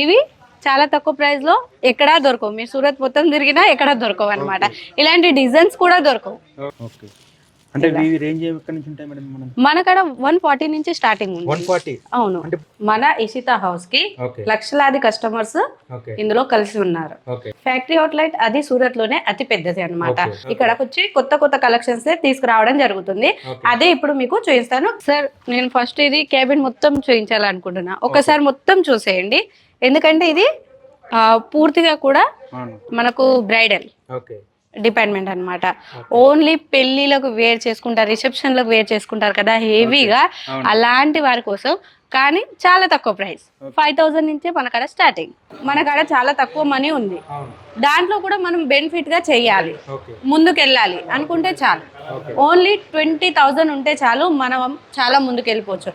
ఇవి చాలా తక్కువ ప్రైస్ లో ఎక్కడా దొరకవు. మీరు సూరత్ మొత్తం తిరిగినా ఎక్కడా దొరకవు అనమాట. ఇలాంటి డిజైన్స్ కూడా దొరకవు. ఓకే, అంటే ఈ రేంజ్ ఎక్కడి నుంచి ఉంటాయి మేడం? మన కాడ 140 నుంచి స్టార్టింగ్ ఉంది. 140? అవును. మన ఇషితా హౌస్ కి లక్షలాది కస్టమర్స్ ఇందులో కలిసి ఉన్నారు. ఫ్యాక్టరీ అవుట్లెట్ అది సూరత్ లోనే అతి పెద్దది అన్నమాట. ఇక్కడకి వచ్చి కొత్త కొత్త కలెక్షన్స్ తీసుకురావడం జరుగుతుంది. అదే ఇప్పుడు మీకు చూపిస్తాను. సార్ నేను ఫస్ట్ ఇది క్యాబిన్ మొత్తం చూపించాలనుకుంటున్నా. ఒకసారి మొత్తం చూసేయండి, ఎందుకంటే ఇది పూర్తిగా కూడా మనకు బ్రైడల్ డిపార్ట్మెంట్ అన్నమాట. ఓన్లీ పెళ్లిలకు వేర్ చేసుకుంటారు, రిసెప్షన్లకు వేర్ చేసుకుంటారు కదా హెవీగా, అలాంటి వారి కోసం. కానీ చాలా తక్కువ ప్రైస్, 5000 నుంచే మన కాడ స్టార్టింగ్. మన కాడ చాలా తక్కువ మనీ ఉంది. దాంట్లో కూడా మనం బెనిఫిట్ గా చెయ్యాలి, ముందుకు వెళ్ళాలి అనుకుంటే చాలు. ఓన్లీ 20,000 ఉంటే చాలు, మనం చాలా ముందుకు వెళ్ళిపోవచ్చు.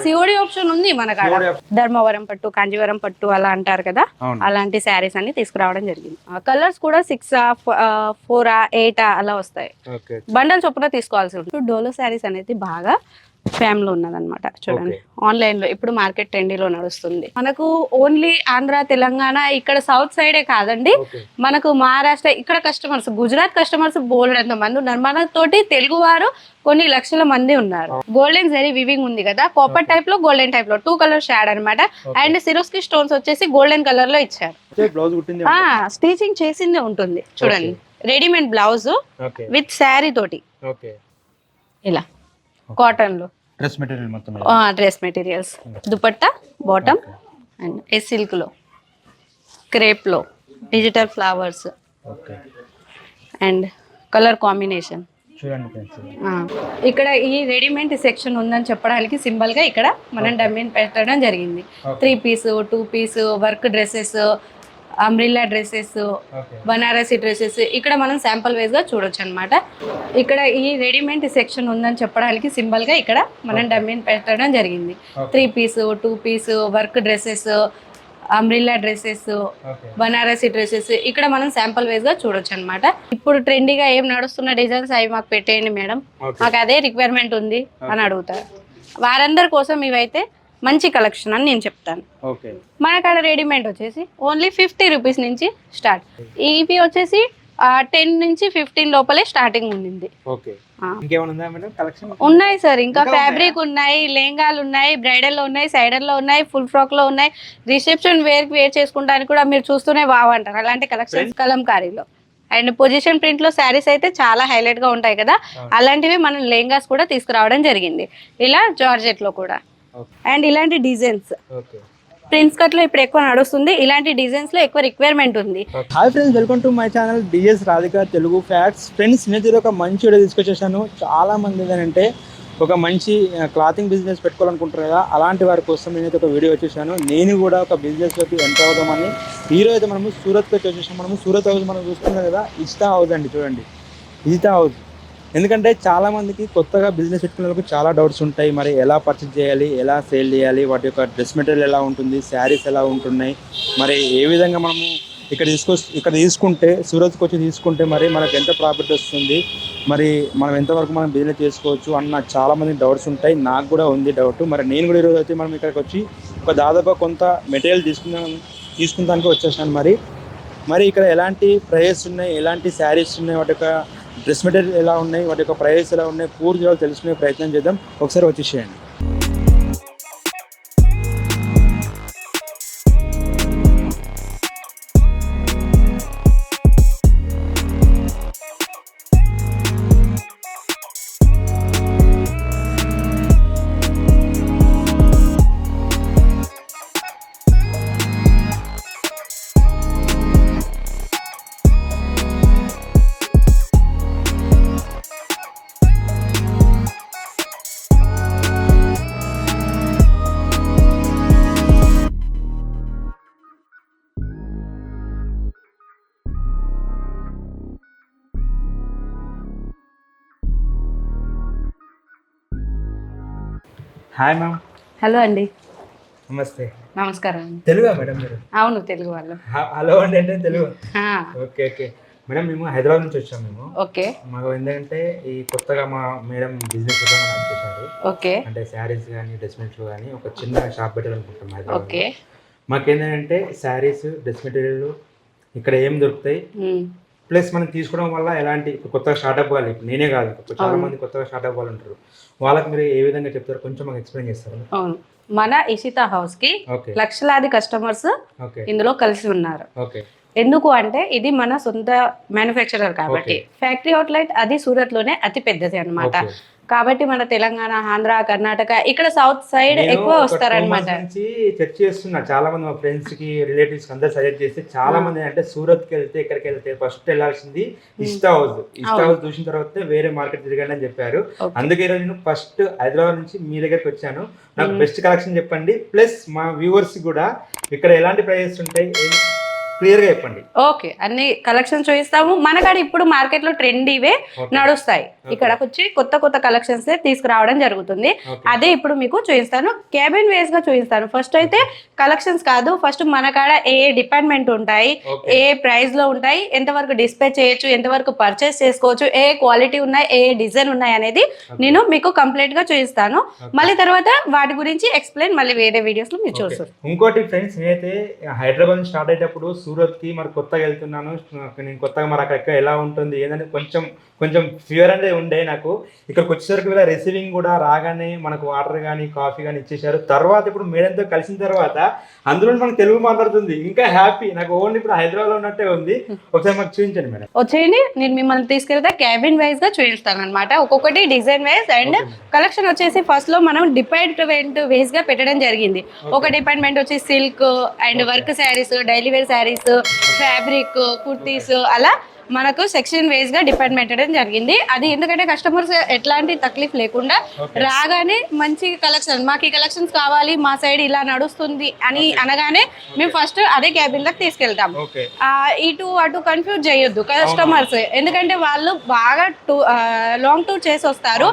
సిఓడి ఆప్షన్ ఉంది మన కాడ. ధర్మవరం పట్టు, కాంజీవరం పట్టు అలా అంటారు కదా, అలాంటి శారీస్ అన్ని తీసుకురావడం జరిగింది. కలర్స్ కూడా 6, 4, 8 అలా వస్తాయి. బండల్ చొప్పున తీసుకోవాల్సి ఉంటుంది. డోలో శారీస్ అనేది బాగా ఫ్యామ్లో ఉన్నదన్నమాట. చూడండి, ఆన్లైన్ లో ఇప్పుడు మార్కెట్ ట్రెండీలో నడుస్తుంది. మనకు ఓన్లీ ఆంధ్ర, తెలంగాణ, ఇక్కడ సౌత్ సైడే కాదండి, మనకు మహారాష్ట్ర ఇక్కడ కస్టమర్స్, గుజరాత్ కస్టమర్స్ బోల్డ్ మంది ఉన్నారు. మన తోటి తెలుగు వారు కొన్ని లక్షల మంది ఉన్నారు. గోల్డెన్ జరీ వివింగ్ ఉంది కదా, కాపర్ టైప్ లో, గోల్డెన్ టైప్ లో 2 కలర్ షాడ్ అనమాట. అండ్ సిరోస్కి స్టోన్స్ వచ్చేసి గోల్డెన్ కలర్ లో ఇచ్చారు. స్టిచింగ్ చేసిందే ఉంటుంది. చూడండి, రెడీమేడ్ బ్లౌజ్ విత్ శారీ తోటి ఇలా కాటన్ లో dress materials, dupatta, bottom and silk లో, క్రేప్ లో, digital flowers and colour combination. ఇక్కడ ఈ రెడీమేడ్ సెక్షన్ ఉందని చెప్పడానికి సింబల్ గా ఇక్కడ మనం డమ్మీ పెట్టడం జరిగింది. 3 piece, 2 piece, work dresses, umbrella dresses, Banarasi dresses ఇక్కడ మనం శాంపుల్ వైజ్ గా చూడొచ్చు అనమాట. ఇక్కడ ఈ రెడీమేడ్ సెక్షన్ ఉందని చెప్పడానికి సింబల్ గా ఇక్కడ మనం డమ్మీ పెట్టడం జరిగింది. 3 piece, 2 piece, work dresses, umbrella dresses, Banarasi dresses ఇక్కడ మనం శాంపుల్ వైజ్ గా చూడొచ్చు అనమాట. ఇప్పుడు ట్రెండీగా ఏం నడుస్తున్న డిజైన్స్ అవి మాకు పెట్టేయండి మేడం, మాకు అదే రిక్వైర్మెంట్ ఉంది అని అడుగుతారు. వారందరి కోసం ఇవైతే మంచి కలెక్షన్ అని నేను చెప్తాను. మన కాడ రెడీమేడ్ వచ్చేసి ఓన్లీ 50 రూపీస్ నుంచి స్టార్ట్. ఇవి వచ్చేసి 10 నుంచి 15 లోపలే స్టార్టింగ్ ఉండింది. ఉన్నాయి సార్, ఇంకా ఫ్యాబ్రిక్ ఉన్నాయి, లెహంగాలు ఉన్నాయి, బ్రైడల్ లో ఉన్నాయి, సైడర్ లో ఉన్నాయి, ఫుల్ ఫ్రాక్ లో ఉన్నాయి. రిసెప్షన్ వేర్ చేసుకుంటానికి కూడా మీరు చూస్తూనే వావ్ అంటారు అలాంటి కలెక్షన్స్ కలంకారీలో. అండ్ పొజిషన్ ప్రింట్ లో శారీస్ అయితే చాలా హైలైట్ గా ఉంటాయి కదా, అలాంటివి మనం లెహంగాస్ కూడా తీసుకురావడం జరిగింది. ఇలా జార్జెట్ లో కూడా అండ్ ఇలాంటి డిజైన్స్ ప్రిన్స్ కట్ లో ఇప్పుడు ఎక్కువ నడుస్తుంది. ఇలాంటి డిజైన్స్ లో ఎక్కువ రిక్వైర్మెంట్ ఉంది. Hi friends, welcome to my channel DS Radhika Telugu facts. Friends, నేను ఒక మంచి వీడియో తీసుకొచ్చేసాను. చాలా మంది ఏంటంటే ఒక మంచి క్లాతింగ్ బిజినెస్ పెట్టుకోవాలనుకుంటారు కదా, అలాంటి వారి కోసం నేనైతే ఒక వీడియో వచ్చేసాను. నేను కూడా ఒక బిజినెస్లోకి ఎంటర్ అవుదామని ఈరోజు అయితే మనము సూరత్కి వచ్చేసాము. మనము సూరత్ హౌస్ మనం చూస్తున్నాం కదా, ఇషితా హౌస్ అండి. చూడండి, ఇషితా హౌస్. ఎందుకంటే చాలామందికి కొత్తగా బిజినెస్ పెట్టుకునే వాళ్ళకి చాలా డౌట్స్ ఉంటాయి. మరి ఎలా పర్చేజ్ చేయాలి, ఎలా సేల్ చేయాలి, వాటి యొక్క డ్రెస్ మెటీరియల్ ఎలా ఉంటుంది, శారీస్ ఎలా ఉంటున్నాయి, మరి ఏ విధంగా మనము ఇక్కడ తీసుకుంటే సూరత్కి వచ్చి తీసుకుంటే మరి మనకు ఎంత ప్రాఫిట్ వస్తుంది, మరి మనం ఎంతవరకు మనం బిజినెస్ చేసుకోవచ్చు అన్న చాలామంది డౌట్స్ ఉంటాయి. నాకు కూడా ఉంది డౌట్. మరి నేను కూడా ఈరోజు అయితే మనం ఇక్కడికి వచ్చి ఒక దాదాపు కొంత మెటీరియల్ తీసుకుందానికి వచ్చేసాను. మరి ఇక్కడ ఎలాంటి ప్రైజెస్ ఉన్నాయి, ఎలాంటి శారీస్ ఉన్నాయి, వాటి యొక్క డ్రెస్ మెటీరియల్ ఎలా ఉన్నాయి, వాటి యొక్క ప్రైజెస్ ఎలా ఉన్నాయి, పూర్తిగా తెలుసుకునే ప్రయత్నం చేద్దాం. ఒకసారి వచ్చేసేయండి. Hi ma'am. హలో అండి. నమస్తే. నమస్కారం. తెలుగా మేడం మీరు? అవును, తెలుగు వాళ్ళు. హలో అండి అంటే తెలుగు. Okay okay. మేడం మేము హైదరాబాద్ నుంచి వచ్చాము. మేము ఓకే మాకు ఏంటంటే ఈ కొత్తగా మా మేడం బిజినెస్ చేశారు. ఓకే అంటే శారీస్ కానీ డ్రెస్ మెటీరియల్ కానీ ఒక చిన్న షాప్ పెట్టాలనుకుంటున్నాం హైదరాబాద్. ఓకే మాకేంటంటే శారీస్ డ్రెస్ మెటీరియల్ ఇక్కడ ఏం దొరుకుతాయి, ప్లస్ మనం తీసుకోవడం వల్ల ఎలాంటి కొత్తగా స్టార్ట్అప్ వాళ్ళు, ఇప్పుడు నేనే కాదు చాలా మంది కొత్తగా స్టార్ట్అప్ వాళ్ళు ఉంటారు, వాళ్ళకి మీరు ఏ విధంగా చెప్తారు కొంచెం మాకు ఎక్స్ప్లెయిన్ చేస్తారు. అవును, మన ఇషిత హౌస్ కి లక్షలాది కస్టమర్స్ ఇందులో కలిసి ఉన్నారు. ఎందుకు అంటే ఇది మన సొంత మ్యానుఫ్యాక్చరర్ కాబట్టి. ఫ్యాక్టరీ అవుట్లెట్ అది సూరత్ లోనే అతి పెద్దది అన్నమాట. కాబట్టి మన తెలంగాణ, ఆంధ్ర, కర్ణాటక ఇక్కడ సౌత్ సైడ్ ఎక్కువ వస్తారనమాట. చెక్ చేస్తున్నా చాలా మంది మా ఫ్రెండ్స్ కి రిలేటివ్స్ అందరు సజెస్ట్ చేస్తే చాలా మంది అంటే సూరత్ కి వెళ్తే ఎక్కడికి వెళ్తే ఫస్ట్ వెళ్ళాల్సింది ఇష్టా హౌస్. ఇష్టా హౌస్ చూసిన తర్వాత వేరే మార్కెట్ తిరగండి అని చెప్పారు. అందుకే ఈరోజు నేను ఫస్ట్ హైదరాబాద్ నుంచి మీ దగ్గరికి వచ్చాను. నాకు బెస్ట్ కలెక్షన్ చెప్పండి, ప్లస్ మా వ్యూవర్స్ కూడా ఇక్కడ ఎలాంటి ప్రైజెస్ ఉంటాయి క్లియర్ గా చెప్పండి. ఓకే, అన్ని కలెక్షన్స్ చూపిస్తాము. మన కాడ ఇప్పుడు మార్కెట్ లో ట్రెండ్ ఇవే నడుస్తాయి. ఇక్కడకి వచ్చి కొత్త కొత్త కలెక్షన్స్ తీసుకురావడం జరుగుతుంది. అదే ఇప్పుడు మీకు చూపిస్తాను, క్యాబిన్ వేస్ గా చూపిస్తాను. ఫస్ట్ అయితే కలెక్షన్స్ కాదు, ఫస్ట్ మన కాడ ఏ డిపార్ట్మెంట్ ఉంటాయి, ఏ ప్రైస్ లో ఉంటాయి, ఎంతవరకు డిస్ప్లే చేయొచ్చు, ఎంతవరకు పర్చేస్ చేసుకోవచ్చు, ఏ క్వాలిటీ ఉన్నాయి, ఏ డిజైన్ ఉన్నాయి అనేది నేను మీకు కంప్లీట్ గా చూపిస్తాను. మళ్ళీ తర్వాత వాటి గురించి ఎక్స్ప్లెయిన్ మళ్ళీ వేరే వీడియోస్ లో మీరు చూస్తారు. ఇంకోటి ఫ్రెండ్స్, నేనైతే హైదరాబాద్ స్టార్ట్ అయ్యేటప్పుడు సూరత్ కి మరి కొత్తగా వెళ్తున్నాను, నేను కొత్తగా మరి అక్కడ ఎలా ఉంటుంది ఏంటంటే కొంచెం ఫీవర్ అంటే ఉండే నాకు. ఇక్కడికి వచ్చేసరికి వీళ్ళ రిసీవింగ్ కూడా రాగానే మనకు వాటర్ కానీ కాఫీ కానీ ఇచ్చేసారు. తర్వాత ఇప్పుడు మేడంతో కలిసిన తర్వాత అందులో మనకు తెలుగు మాట్లాడుతుంది, ఇంకా హ్యాపీ నాకు. ఓన్లీ ఇప్పుడు హైదరాబాద్ లో ఉన్నట్టే ఉంది. ఒకసారి మాకు చూపించండి మేడం. వచ్చేయండి, నేను మిమ్మల్ని తీసుకెళ్తే క్యాబిన్ వైజ్ గా చూపిస్తాను అనమాట. ఒక్కొక్కటి డిజైన్ వైజ్ అండ్ కలెక్షన్ వచ్చేసి ఫస్ట్ లో మనం డిపార్ట్మెంట్ వైజ్ గా పెట్టడం జరిగింది. ఒక డిపార్ట్మెంట్ వచ్చి silk and work sarees, daily wear sarees, fabric, kurtis, అలా మనకు సెక్షన్ వైజ్ గా డిపార్ట్మెంట్ జరిగింది. అది ఎందుకంటే కస్టమర్స్ ఎట్లాంటి తక్లీఫ్ లేకుండా రాగానే మంచి కలెక్షన్, మాకు ఈ కలెక్షన్స్ కావాలి, మా సైడ్ ఇలా నడుస్తుంది అని అనగానే మేము ఫస్ట్ అదే క్యాబిన్ లకు తీసుకెళ్తాం. ఇటు అటు కన్ఫ్యూజ్ చేయొద్దు కస్టమర్స్, ఎందుకంటే వాళ్ళు బాగా లాంగ్ టూర్ చేసి వస్తారు.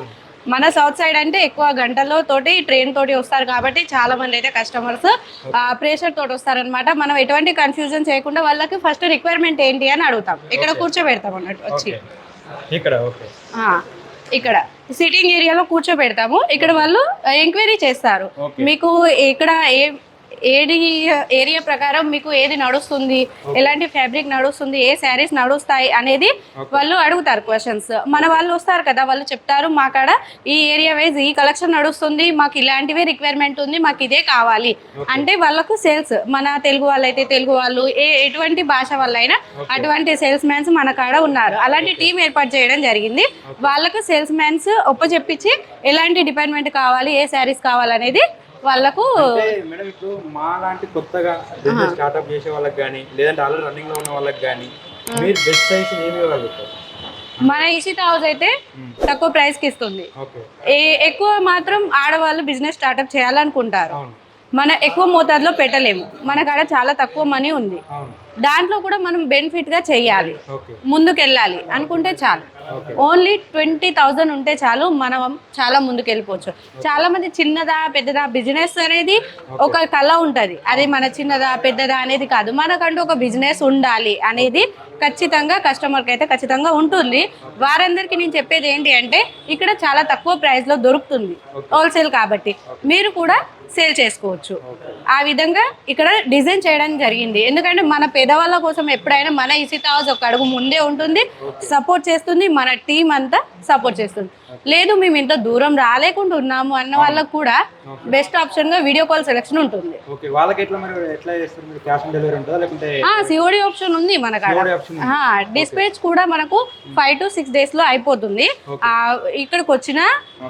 మన సౌత్ సైడ్ అంటే ఎక్కువ గంటల్లో తోటి ట్రైన్ తోటి వస్తారు కాబట్టి చాలా మంది అయితే కస్టమర్స్ ప్రెషర్ తోటి వస్తారనమాట. మనం ఎటువంటి కన్ఫ్యూజన్ చేయకుండా వాళ్ళకి ఫస్ట్ రిక్వైర్మెంట్ ఏంటి అని అడుగుతాం. ఇక్కడ కూర్చోబెడతాం అన్నట్టు వచ్చి ఇక్కడ సిట్టింగ్ ఏరియాలో కూర్చోబెడతాము. ఇక్కడ వాళ్ళు ఎంక్వైరీ చేస్తారు, మీకు ఇక్కడ ఏది ఏరియా ప్రకారం మీకు ఏది నడుస్తుంది, ఎలాంటి ఫ్యాబ్రిక్ నడుస్తుంది, ఏ శారీస్ నడుస్తాయి అనేది వాళ్ళు అడుగుతారు క్వశ్చన్స్. మన వాళ్ళు వస్తారు కదా, వాళ్ళు చెప్తారు మా కాడ ఈ ఏరియా వైజ్ ఈ కలెక్షన్ నడుస్తుంది, మాకు ఇలాంటివే రిక్వైర్మెంట్ ఉంది, మాకు ఇదే కావాలి అంటే వాళ్ళకు సేల్స్, మన తెలుగు వాళ్ళైతే తెలుగు వాళ్ళు, ఎటువంటి భాష వాళ్ళైనా అటువంటి సేల్స్ మ్యాన్స్ మన కాడ ఉన్నారు. అలాంటి టీం ఏర్పాటు చేయడం జరిగింది. వాళ్ళకు సేల్స్ మ్యాన్స్ ఒప్పచెప్పించి ఎలాంటి డిపార్ట్మెంట్ కావాలి, ఏ శారీస్ కావాలనేది వాళ్ళకు. మేడం ఇప్పుడు మా లాంటి కొత్తగా బిజినెస్ స్టార్ట్అప్ చేసే వాళ్ళకి కానీ లేదంటే ఆల్రెడీ రన్నింగ్ లో ఉన్న వాళ్ళకి కానీ మీరు బెస్ట్ ప్రైస్ ఏమి ఇవ్వగలుగుతారు? మన ఇషిత హౌస్ అయితే తక్కువ ప్రైస్ కి ఇస్తుంది. ఎక్కువ మాత్రం ఆడవాళ్ళు బిజినెస్ స్టార్ట్అప్ చేయాలనుకుంటారు, మన ఎక్కువ మోతాదులో పెట్టలేము. మన కాడ చాలా తక్కువ మనీ ఉంది, దాంట్లో కూడా మనం బెనిఫిట్ గా చెయ్యాలి, ముందుకెళ్ళాలి అనుకుంటే చాలు. ఓన్లీ 20,000 ఉంటే చాలు, మనం చాలా ముందుకు వెళ్ళిపోవచ్చు. చాలా మంది చిన్నదా పెద్దదా బిజినెస్ అనేది ఒక కళ ఉంటది, అది మన చిన్నదా పెద్దదా అనేది కాదు, మనకంటూ ఒక బిజినెస్ ఉండాలి అనేది ఖచ్చితంగా కస్టమర్కి అయితే ఖచ్చితంగా ఉంటుంది. వారందరికీ నేను చెప్పేది ఏంటి అంటే ఇక్కడ చాలా తక్కువ ప్రైస్ లో దొరుకుతుంది, హోల్సేల్ కాబట్టి మీరు కూడా సేల్ చేసుకోవచ్చు. ఆ విధంగా ఇక్కడ డిజైన్ చేయడం జరిగింది. ఎందుకంటే మన పేదవాళ్ళ కోసం ఎప్పుడైనా మన ఇషిత హౌస్ ఒక అడుగు ముందే ఉంటుంది, సపోర్ట్ చేస్తుంది, మన టీం అంతా సపోర్ట్ చేస్తుంది. లేదు మేము ఇంత దూరం రాలేకుండా ఉన్నాము అన్న వాళ్ళకు కూడా బెస్ట్ ఆప్షన్ గా వీడియో కాల్ సెలెక్షన్ ఉంటుంది. సిఓడి ఆప్షన్ ఉంది మన కాడ. డిస్పాచ్ కూడా మనకు 5 to 6 days లో అయిపోతుంది. ఇక్కడికి వచ్చిన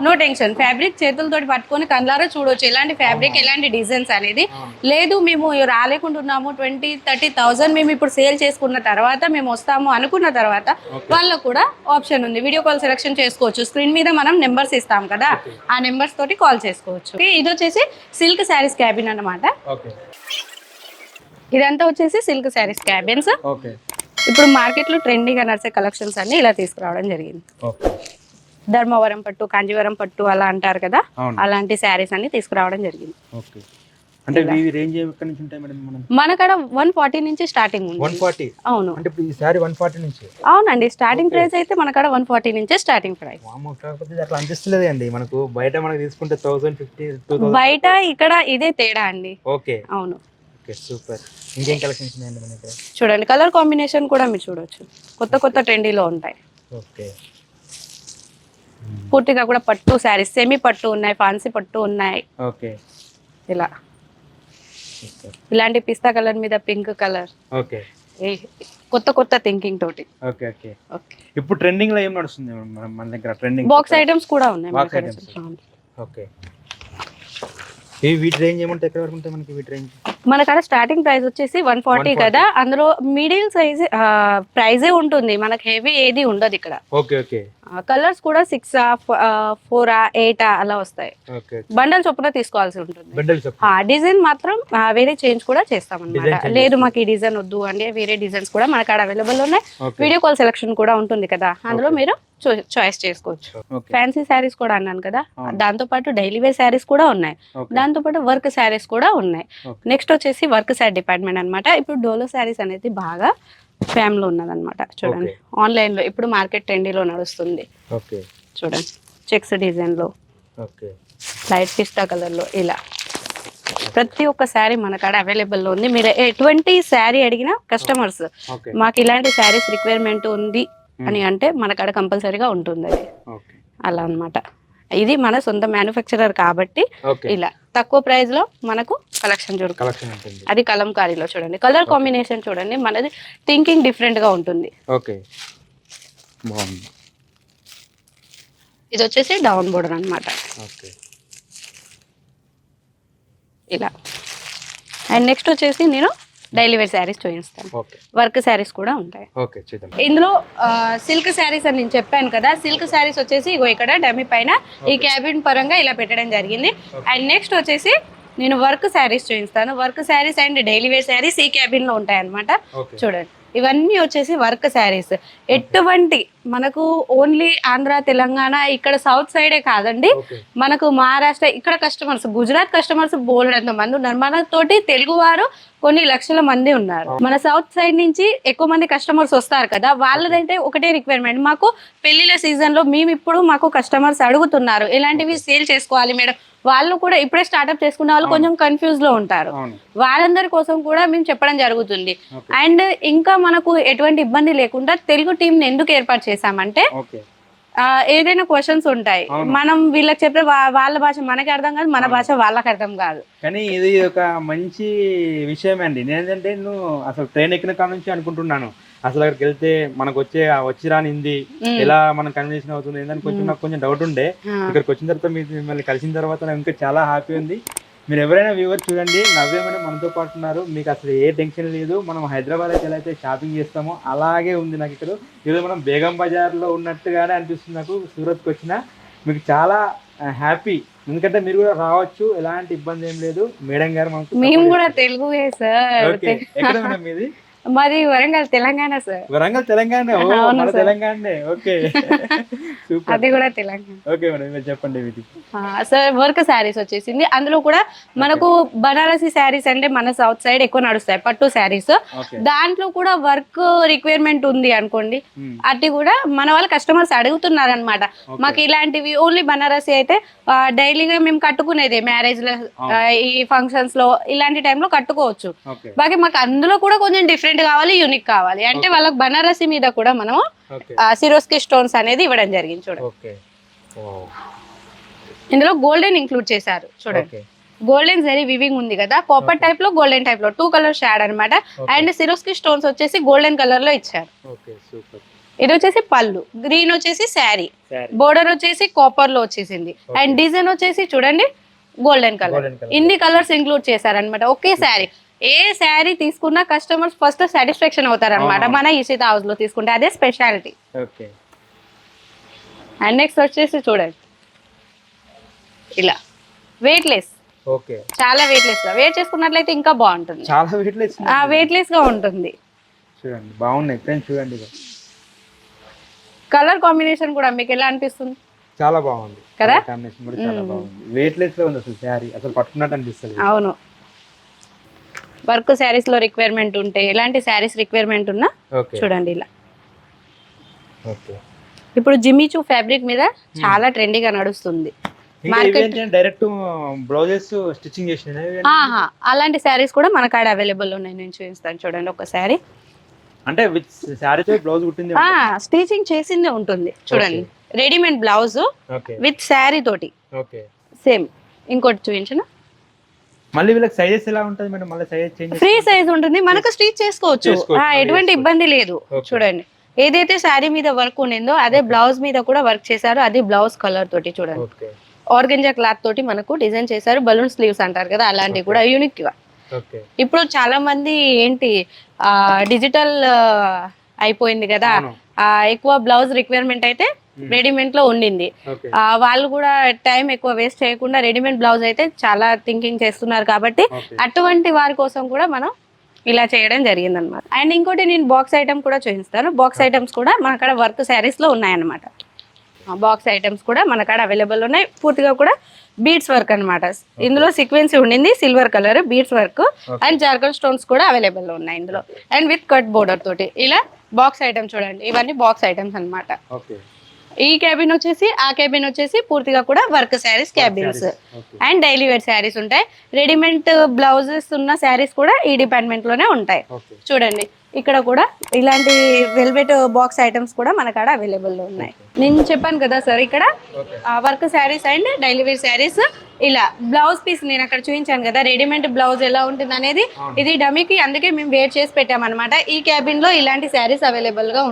నో టెన్షన్, ఫ్యాబ్రిక్ చేతులతోటి పట్టుకొని కళ్ళారా చూడొచ్చు ఎలాంటి ఫ్యాబ్రిక్ ఎలాంటి డిజైన్స్ అనేది. లేదు మేము రాలేకుంటున్నాము 20-30,000 మేము ఇప్పుడు సేల్ చేసుకున్న తర్వాత మేము వస్తాము అనుకున్న తర్వాత వాళ్ళకు కూడా ఆప్షన్ ఉంది, వీడియో కాల్ సెలెక్షన్ చేసుకోవచ్చు. స్క్రీన్ మీద మనం నెంబర్స్ ఇస్తాం కదా, ఆ నెంబర్స్ తోటి కాల్ చేసుకోవచ్చు. ఇది వచ్చేసి సిల్క్ శారీస్ క్యాబిన్ అన్నమాట. ఇదంతా వచ్చేసి సిల్క్ శారీస్ క్యాబిన్స్. ఇప్పుడు మార్కెట్ లో ట్రెండింగ్ గా నడిచే కలెక్షన్స్ అన్ని ఇలా తీసుకురావడం జరిగింది. ధర్మవరం పట్టు, కాంజీవరం పట్టు అలా అంటారు కదా, అలాంటి శారీస్ అన్ని తీసుకురావడం జరిగింది. అంటే ఈ రేంజ్ ఎక్కడి నుంచి ఉంటాయి మేడం మన కాడ 140 నుంచి స్టార్టింగ్ ఉంది. 140. అవును. అంటే ఇప్పుడు ఈ సారీ 140 నుంచి. అవునండి, స్టార్టింగ్ ప్రైస్ అయితే మన కాడ 140 నుంచే స్టార్టింగ్ ప్రైస్. కాకపోతే అట్లా అనిపిస్తలేదు అండి మనకు, బయట మనకు తీసుకుంటే 1050 2000 బయట ఇక్కడ ఇదే తేడా అండి. ఓకే అవును. Okay super. ఇంకేం కలెక్షన్స్ ఉన్నాయండి మన దగ్గర? చూడండి, కలర్ కాంబినేషన్ కూడా మీరు చూడొచ్చు, కొత్త కొత్త ట్రెండీలో ఉంటాయి. ఓకే. పూర్తిగా కూడా పట్టు శారీస్, సెమీ పట్టు ఉన్నాయి, ఫ్యాన్సీ పట్టు ఉన్నాయి. ఓకే. ఇలా ఇలాంటి పిస్తా కలర్ మీద పింక్ కలర్. ఓకే. కొత్త కొత్త థింకింగ్ తోటి. Okay okay. ఇప్పుడు ట్రెండింగ్ లో ఏం నడుస్తుంది మన దగ్గర? ట్రెండింగ్ బాక్స్ ఐటమ్స్ కూడా ఉన్నాయి. ఓకే. ఈ వీటి రేంజ్ ఏమంటే ఎక్కడ వరకు ఉంటాయి మనకి? వీటి రేంజ్ మన కాడ స్టార్టింగ్ ప్రైస్ వచ్చేసి 140 కదా, అందులో మీడియం సైజ్ ప్రైజే ఉంటుంది, మనకి హెవీ ఏది ఉండదు ఇక్కడ. Okay okay. కలర్స్ కూడా 6, 4, 8 అలా వస్తాయి. బండల్ చొప్పున తీసుకోవాల్సి ఉంటుంది. డిజైన్ మాత్రం వేరే చేంజ్ కూడా చేస్తాం అన్నమాట. లేదు మాకు ఈ డిజైన్ వద్దు అంటే వేరే డిజైన్స్ కూడా మన కాడ అవైలబుల్ ఉన్నాయి. వీడియో కాల్ సెలెక్షన్ కూడా ఉంటుంది కదా, అందులో మీరు చాయిస్ చేసుకోవచ్చు. ఫ్యాన్సీ శారీస్ కూడా అన్నాను కదా, దాంతో పాటు డైలీ వేర్ శారీస్ కూడా ఉన్నాయి, దాంతో పాటు వర్క్ శారీస్ కూడా ఉన్నాయి. నెక్స్ట్ వచ్చేసి వర్క్ శారీ డిపార్ట్మెంట్ అన్నమాట. ఇప్పుడు డోలో శారీస్ అనేది బాగా ఫ్యామ్లో ఉన్నదన్నమాట. చూడండి, ఆన్లైన్ లో ఇప్పుడు మార్కెట్ ట్రెండీలో నడుస్తుంది. చూడండి, చెక్స్ డిజైన్ లో, లైట్ పిస్తా కలర్ లో, ఇలా ప్రతి ఒక్క శారీ మన కాడ అవైలబుల్ లో ఉంది. మీరు ఎటువంటి శారీ అడిగినా కస్టమర్స్ మాకు ఇలాంటి శారీస్ రిక్వైర్మెంట్ ఉంది అని అంటే మన కాడ కంపల్సరీగా ఉంటుంది అది. అలా అన్నమాట. ఇది మన సొంత మ్యానుఫ్యాక్చరర్ కాబట్టి ఇలా తక్కువ ప్రైస్ లో మనకు కలెక్షన్ దొరుకుతుంది. అది కలంకారీలో చూడండి, కలర్ కాంబినేషన్ చూడండి, మనది థింకింగ్ డిఫరెంట్ గా ఉంటుంది. ఇది వచ్చేసి డౌన్ బోర్డర్ అన్నమాట. ఇలా. అండ్ నెక్స్ట్ వచ్చేసి నేను డైలీ వేర్ శారీస్ చూపిస్తాను. వర్క్ శారీస్ కూడా ఉంటాయి. ఇందులో సిల్క్ శారీస్ అని నేను చెప్పాను కదా, సిల్క్ శారీస్ వచ్చేసి ఇగో ఇక్కడ డమ్మీ పైన ఈ క్యాబిన్ పరంగా ఇలా పెట్టడం జరిగింది. అండ్ నెక్స్ట్ వచ్చేసి నేను వర్క్ శారీస్ చూపిస్తాను. Work sarees and daily wear sarees ఈ క్యాబిన్ లో ఉంటాయి అన్నమాట. చూడండి, ఇవన్నీ వచ్చేసి వర్క్ శారీస్. ఎటువంటి మనకు ఓన్లీ ఆంధ్ర, తెలంగాణ, ఇక్కడ సౌత్ సైడే కాదండి, మనకు మహారాష్ట్ర ఇక్కడ కస్టమర్స్, గుజరాత్ కస్టమర్స్ బోల్డ్ మంది ఉన్నారు. మనతోటి తెలుగు వారు కొన్ని లక్షల మంది ఉన్నారు. మన సౌత్ సైడ్ నుంచి ఎక్కువ మంది కస్టమర్స్ వస్తారు కదా, వాళ్ళదంటే ఒకటే రిక్వైర్మెంట్, మాకు పెళ్లిళ్ళ సీజన్ లో మేము ఇప్పుడు మాకు కస్టమర్స్ అడుగుతున్నారు ఇలాంటివి సేల్ చేసుకోవాలి మేడం. వాళ్ళు కూడా ఇప్పుడే స్టార్ట్అప్ చేసుకున్న వాళ్ళు కొంచెం కన్ఫ్యూజ్ లో ఉంటారు, వాళ్ళందరి కోసం కూడా మేము చెప్పడం జరుగుతుంది. అండ్ ఇంకా మనకు ఎటువంటి ఇబ్బంది లేకుండా తెలుగు టీం ని ఎందుకు ఏర్పాటు చేశామంటే, ఏదైనా క్వశ్చన్స్ ఉంటాయి, మనం వీళ్ళకి చెప్తే వాళ్ళ భాష మనకి అర్థం కాదు, మన భాష వాళ్ళకి అర్థం కాదు. కానీ ఇది ఒక మంచి విషయం అండి. నేనేంటంటే అసలు ట్రైన్ ఎక్కిన కాడ నుంచి అనుకుంటున్నాను, అసలు అక్కడికి వెళ్తే మనకు వచ్చి రాని హిందీ ఎలా మనం కన్వర్సేషన్ అవుతుంది ఏంటని కొంచెం నాకు కొంచెం డౌట్ ఉండే. ఇక్కడికి వచ్చిన తర్వాత మిమ్మల్ని కలిసిన తర్వాత నాకు ఇంకా చాలా హ్యాపీ ఉంది. మీరు ఎవరైనా వ్యూవర్ చూడండి, నవ్వే మేడం మనతో పాటు ఉన్నారు, మీకు అసలు ఏ టెన్షన్ లేదు. మనం హైదరాబాద్ అయితే ఎలా అయితే షాపింగ్ చేస్తామో అలాగే ఉంది నాకు ఇక్కడ. ఈరోజు మనం బేగం బజార్లో ఉన్నట్టుగానే అనిపిస్తుంది నాకు. సూరత్కి వచ్చిన మీకు చాలా హ్యాపీ, ఎందుకంటే మీరు కూడా రావచ్చు, ఎలాంటి ఇబ్బంది ఏం లేదు. మేడం గారు మనకు, మేము కూడా తెలుగుయే సార్. ఎక్కడ మేడం మీది? మాది వరంగల్ తెలంగాణ సార్. వరంగల్ తెలంగాణ. తెలంగాణనే. ఓకే, అది కూడా తెలంగాణ. ఓకే మేడం, చెప్పండి. సార్ వర్క్ శారీస్ వచ్చేసింది, అందులో కూడా మనకు బనారసి శారీస్ అంటే మన సౌత్ సైడ్ ఎక్కువ నడుస్తాయి, పట్టు శారీస్. దాంట్లో కూడా వర్క్ రిక్వైర్మెంట్ ఉంది అనుకోండి, అది కూడా మన వాళ్ళ కస్టమర్స్ అడుగుతున్నారు అనమాట. మాకు ఇలాంటివి ఓన్లీ బనారసి అయితే డైలీగా మేము కట్టుకునేది, మ్యారేజ్ లో, ఈ ఫంక్షన్స్ లో, ఇలాంటి టైంలో కట్టుకోవచ్చు. బాకీ మాకు అందులో కూడా కొంచెం డిఫరెంట్ కావాలి, యూనిక్ కావాలి అంటే వాళ్ళకి బనారసి మీద కూడా మనం సిరోస్కి స్టోన్స్ అనేది ఇవ్వడం జరిగింది. చూడండి, ఇందులో గోల్డెన్ ఇంక్లూడ్ చేశారు. చూడండి, గోల్డెన్ జరీ వివింగ్ ఉంది కదా, కాపర్ టైప్ లో, గోల్డెన్ టైప్ లో 2 కలర్ షేడ్ అనమాట. అండ్ సిరోస్కి స్టోన్స్ వచ్చేసి గోల్డెన్ కలర్ లో ఇచ్చారు. ఇది వచ్చేసి పళ్ళు, గ్రీన్ వచ్చేసి శారీ, బోర్డర్ వచ్చేసి కాపర్ లో వచ్చేసింది. అండ్ డిజైన్ వచ్చేసి చూడండి గోల్డెన్ కలర్. ఇన్ని కలర్స్ ఇంక్లూడ్ చేశారనమాట ఒకే శారీ. ఏ శారీ తీసుకున్నా కస్టమర్స్ ఫస్ట్ సాటిస్ఫాక్షన్ అవుతారు అనమాట మన ఇషితా హౌస్ లో తీసుకుంటే, అదే స్పెషాలిటీ. అండ్ నెక్స్ట్ వచ్చేసి చూడండి, ఇలా వెయిట్ లెస్, చాలా వెయిట్ లెస్ గా వేర్ చేసుకున్నట్లయితే ఇంకా బాగుంటుంది, చాలా వెయిట్ లెస్ గా ఉంటుంది. చూడండి, బాగున్నాయి చూడండి. కలర్ కాంబినేషన్ కూడా మీకు ఎలా అనిపిస్తుంది? చాలా బాగుంది కదా, కాంబినేషన్ కూడా చాలా బాగుంది. వెయిట్ లెస్ గా ఉంది అసలు శారీ, అసలు పట్టుకున్నట్టు అనిపిస్తుంది. అవును, వర్క్ శారీస్ లో రిక్వైర్మెంట్ ఉంటే ఎలాంటి శారీస్ రిక్వైర్మెంట్ ఉన్నా చూడండి ఇలా. ఇప్పుడు జిమ్మిచూ ఫ్యాబ్రిక్ మీద చాలా ట్రెండీగా నడుస్తుంది. డైరెక్ట్ బ్లౌజెస్ స్టిచ్చింగ్ చేసిన అలాంటి శారీస్ కూడా మన కాడ అవైలబుల్ ఉన్నాయి. నేను చూపిస్తాను చూడండి ఒక శారీ. అంటే శారీతో బ్లౌజ్ కుట్టింది స్టిచింగ్ చేసిందే ఉంటుంది చూడండి. రెడీమేడ్ బ్లౌజ్ విత్ శారీ తోటి సేమ్. ఇంకోటి చూపించనా? మళ్ళీ వీళ్ళకి సైజెస్ ఎలా ఉంటుంది మేడం? మళ్ళీ సైజ్ చేంజ్ ఫ్రీ సైజ్ ఉంటుంది, మనకు స్టిచ్ చేసుకోవచ్చు, ఎటువంటి ఇబ్బంది లేదు. చూడండి ఏదైతే శారీ మీద వర్క్ ఉండిందో అదే బ్లౌజ్ మీద కూడా వర్క్ చేశారు. అది బ్లౌజ్ కలర్ తోటి చూడండి. ఆర్గంజా క్లాత్ తోటి మనకు డిజైన్ చేశారు. బలూన్ స్లీవ్స్ అంటారు కదా, అలాంటివి కూడా యూనిక్ గా. ఇప్పుడు చాలా మంది ఏంటి డిజిటల్ అయిపోయింది కదా, ఎక్కువ బ్లౌజ్ రిక్వైర్మెంట్ అయితే రెడీమేడ్ లో ఉండింది. వాళ్ళు కూడా టైం ఎక్కువ వేస్ట్ చేయకుండా రెడీమేడ్ బ్లౌజ్ అయితే చాలా థింకింగ్ చేస్తున్నారు కాబట్టి అటువంటి వారి కోసం కూడా మనం ఇలా చేయడం జరిగింది అనమాట. అండ్ ఇంకోటి నేను బాక్స్ ఐటమ్ కూడా చూపిస్తాను. బాక్స్ ఐటమ్స్ కూడా మన కాడ వర్క్ శారీస్ లో ఉన్నాయన్నమాట. బాక్స్ ఐటమ్స్ కూడా మన కాడ అవైలబుల్ ఉన్నాయి. పూర్తిగా కూడా బీడ్స్ వర్క్ అనమాట. ఇందులో సీక్వెన్సీ ఉండింది, silver colour beads work and zircon stones కూడా అవైలబుల్ ఉన్నాయి ఇందులో. అండ్ విత్ కట్ బోర్డర్ తోటి ఇలా బాక్స్ ఐటమ్ చూడండి. ఇవన్నీ బాక్స్ ఐటమ్స్ అనమాట. ఈ క్యాబిన్ వచ్చేసి ఆ క్యాబిన్ వచ్చేసి పూర్తిగా కూడా work sarees cabins and daily wear sarees ఉంటాయి. రెడీమేడ్ బ్లౌజెస్ ఉన్న శారీస్ కూడా ఈ డిపార్ట్మెంట్ లోనే ఉంటాయి. చూడండి ఇక్కడ కూడా ఇలాంటి వెల్వెట్ బాక్స్ ఐటమ్స్ కూడా మన కాడ అవైలబుల్ లో ఉన్నాయి. నేను చెప్పాను కదా సార్, ఇక్కడ work sarees and daily wear sarees. ఇలా బ్లౌజ్ పీస్ నేను అక్కడ చూపించాను కదా, రెడీమేడ్ బ్లౌజ్ ఎలా ఉంటుంది అనేది. ఇది డమీకి, అందుకే మేము వేర్ చేసి పెట్టామన్నమాట. ఈ క్యాబిన్ లో ఇలాంటి శారీస్ అవైలబుల్ గా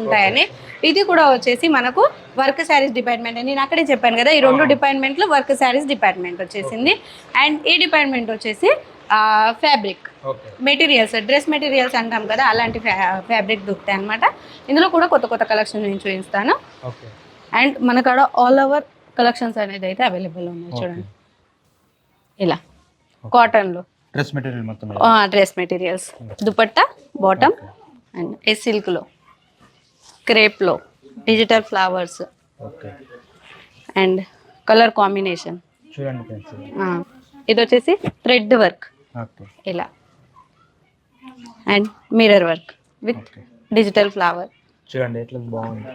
ఉంటాయని. ఇది కూడా వచ్చేసి మనకు వర్క్ శారీస్ డిపార్ట్మెంట్. నేను అక్కడే చెప్పాను కదా, ఈ రెండు డిపార్ట్మెంట్లు వర్క్ శారీస్ డిపార్ట్మెంట్ వచ్చేసింది. అండ్ ఈ డిపార్ట్మెంట్ వచ్చేసి ఫ్యాబ్రిక్ మెటీరియల్స్, డ్రెస్ మెటీరియల్స్ అంటాం కదా, అలాంటి ఫ్యాబ్రిక్ దొరుకుతాయి అనమాట. ఇందులో కూడా కొత్త కొత్త కలెక్షన్ నేను చూపిస్తాను. అండ్ మన కాడ ఆల్ ఓవర్ కలెక్షన్స్ అనేది అయితే అవైలబుల్ ఉన్నాయి. చూడండి ఇలా కాటన్ లో డ్రెస్ మెటీరియల్ మొత్తం, dress materials, dupatta, bottom and silk లో, క్రేప్ లో, digital flowers and colour combination చూడండి. ఇది వచ్చేసి థ్రెడ్ వర్క్ ఇలా and mirror work with digital flower చూడండి ఎట్లా బాగుంది.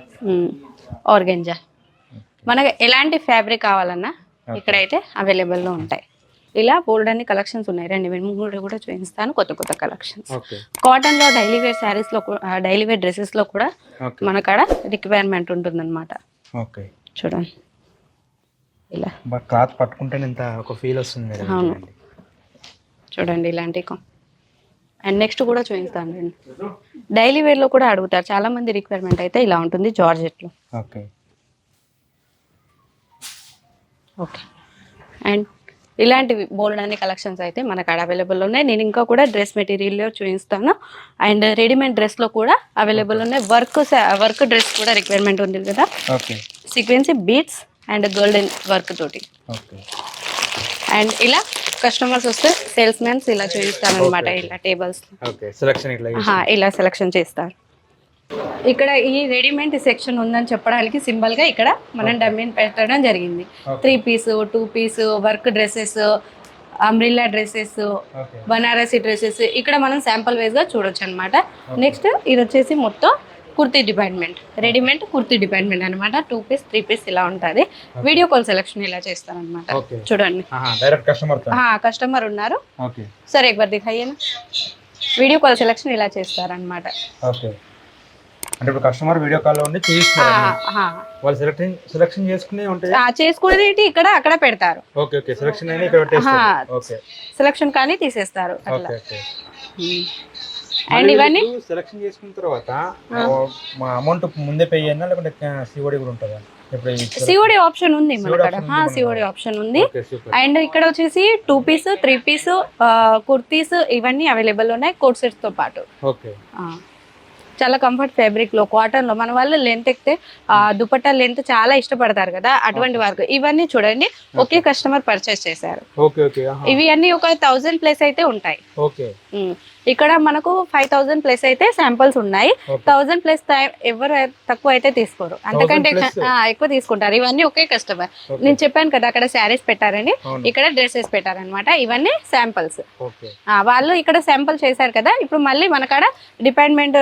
ఆర్గంజా మనకు ఎలాంటి ఫ్యాబ్రిక్ కావాలన్నా ఇక్కడైతే అవైలబుల్లో ఉంటాయి. ఇలా బోల్డ్ అన్ని కలెక్షన్స్ ఉన్నాయి. 2 కూడా చూపిస్తాను కొత్త కొత్త కలెక్షన్స్. కాటన్ లో డైలీ వేర్ శారీస్ లో, డైలీ వేర్ డ్రెస్సెస్ లో కూడా మన కాడ రిక్వైర్మెంట్ ఉంటుంది అనమాట. చూడండి ఇలా క్లాత్ పట్టుకుంటే ఇంత ఒక ఫీల్ వస్తుంది. అవును చూడండి ఇలాంటి. అండ్ నెక్స్ట్ కూడా చూపిస్తాను రండి. డైలీ వేర్ లో కూడా అడుగుతారు చాలా మంది. రిక్వైర్మెంట్ అయితే ఇలా ఉంటుంది జార్జెట్ లో. ఓకే అండ్ ఇలాంటివి బోల్డ్ అన్ని కలెక్షన్స్ అయితే మన కాడ అవైలబుల్ ఉన్నాయి. నేను ఇంకా కూడా డ్రెస్ మెటీరియల్లో చూపిస్తాను. అండ్ రెడీమేడ్ డ్రెస్ లో కూడా అవైలబుల్ ఉన్నాయి. వర్క్ డ్రెస్ కూడా రిక్వైర్మెంట్ ఉంది కదా, సీక్వెన్సీ బీడ్స్ అండ్ గోల్డెన్ వర్క్ తోటి. అండ్ ఇలా కస్టమర్స్ వస్తే సేల్స్ మెన్స్ ఇలా చూపిస్తాను అనమాట. ఇలా టేబుల్స్ ఇలా సెలెక్షన్ చేస్తారు. ఇక్కడ ఈ రెడీమేడ్ సెక్షన్ ఉందని చెప్పడానికి సింబల్ గా ఇక్కడ మనం డమ్మీని పెట్టడం జరిగింది. 3 piece, 2 piece, work dresses, umbrella dresses, Banarasi dresses ఇక్కడ మనం శాంపుల్ వైజ్ గా చూడొచ్చు అనమాట. నెక్స్ట్ ఇది వచ్చేసి మొత్తం kurti department, readymade kurti department అనమాట. 2 పీస్, 3 పీస్ ఇలా ఉంటుంది. వీడియో కాల్ సెలెక్షన్ ఇలా చేస్తాను అనమాట. చూడండి కస్టమర్ ఉన్నారు సరే एक बार दिखाइए ना. వీడియో కాల్ సెలెక్షన్ ఇలా చేస్తారనమాట. అంటే ఇప్పుడు కస్టమర్ వీడియో కాల్ లో ఉండి చేయిస్తారు, వాళ్ళు సెలెక్షన్ చేసుకునే ఉంటాయి. చేసుకునేది ఇక్కడ అక్కడ పెడతారు. ఓకే ఓకే సెలెక్షన్ అయినా ఇక్కడ పెట్టేస్తారు. ఓకే సెలెక్షన్ కానీ తీసేస్తారు అట్లా. అండ్ ఇవన్నీ సెలెక్షన్ చేసుకున్న తర్వాత మా అమౌంట్ ముందే పే చేయాలా లేకుంటే సిఓడి కూడా ఉంటుందా? సిఓడి ఆప్షన్ ఉంది మన కాడ. సిఓడి ఆప్షన్ ఉంది. అండ్ ఇక్కడ వచ్చేసి 2 పీస్, 3 పీస్ కుర్తీస్ ఇవన్నీ అవైలబుల్ ఉన్నాయి కోట్ సెట్స్ తో పాటు. చాలా కంఫర్ట్ ఫ్యాబ్రిక్ లో, కాటన్ లో. మన వాళ్ళు లెంత్ ఎక్కితే దుపట్టా లెంత్ చాలా ఇష్టపడతారు కదా, అటువంటి వరకు. ఇవన్నీ చూడండి ఒకే కస్టమర్ పర్చేస్ చేశారు. ఇవి అన్ని ఒక 1000 ప్లస్ అయితే ఉంటాయి. ఇక్కడ మనకు 5000 ప్లస్ అయితే శాంపిల్స్ ఉన్నాయి. 1000 ప్లస్ ఎవరు తక్కువ అయితే తీసుకోరు, అంతకంటే ఎక్కువ తీసుకుంటారు. ఇవన్నీ ఒకే కస్టమర్. నేను చెప్పాను కదా అక్కడ శారీస్ పెట్టారని, ఇక్కడ డ్రెస్సెస్ పెట్టారనమాట. ఇవన్నీ శాంపిల్స్. వాళ్ళు ఇక్కడ శాంపిల్ చేశారు కదా. ఇప్పుడు మళ్ళీ మనకాడ డిపార్ట్మెంట్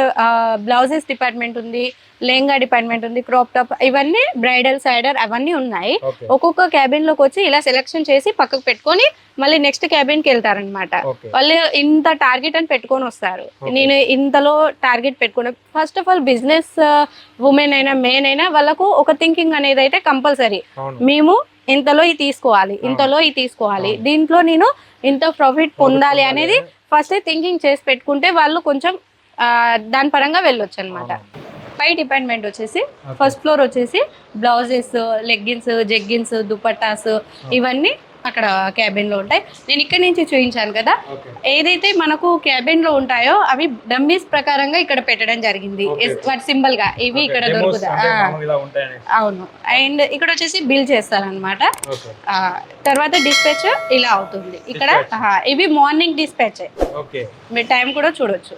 బ్లౌజెస్ డిపార్ట్మెంట్ ఉంది, లెహంగా డిపార్ట్మెంట్ ఉంది, క్రాప్ టాప్, ఇవన్నీ బ్రైడల్ సైడర్ అవన్నీ ఉన్నాయి. ఒక్కొక్క క్యాబిన్ లోకి వచ్చి ఇలా సెలెక్షన్ చేసి పక్కకు పెట్టుకొని మళ్ళీ నెక్స్ట్ క్యాబిన్ కి వెళ్తారనమాట. వాళ్ళు ఇంత టార్గెట్ అని పెట్టుకొని వస్తారు. నేను ఇంతలో టార్గెట్ పెట్టుకున్నా. First of all business women అయినా మెన్ అయినా వాళ్ళకు ఒక థింకింగ్ అనేది అయితే కంపల్సరీ. మేము ఇంతలో ఇది తీసుకోవాలి, ఇంతలో ఇది తీసుకోవాలి, దీంట్లో నేను ఇంత ప్రాఫిట్ పొందాలి అనేది ఫస్ట్ థింకింగ్ చేసి పెట్టుకుంటే వాళ్ళు కొంచెం దాని పరంగా వెళ్ళొచ్చు అనమాట. పై డిపార్ట్మెంట్ వచ్చేసి ఫస్ట్ ఫ్లోర్ వచ్చేసి బ్లౌజెస్, లెగ్గిన్స్, జెగ్గిన్స్, దుపట్టాస్ ఇవన్నీ అక్కడ క్యాబిన్ లో ఉంటాయి. నేను ఇక్కడ నుంచి చూపించాను కదా, ఏదైతే మనకు క్యాబిన్ లో ఉంటాయో అవి డమ్మీస్ ప్రకారంగా ఇక్కడ పెట్టడం జరిగింది. వాటి సింబల్ గా ఇవి ఇక్కడ దొరుకుతాయి. అవును. అండ్ ఇక్కడ వచ్చేసి బిల్ చేస్తారనమాట. తర్వాత డిస్పాచ్ ఇలా అవుతుంది ఇక్కడ. ఇవి మార్నింగ్ డిస్పాచ్, మీరు టైం కూడా చూడొచ్చు.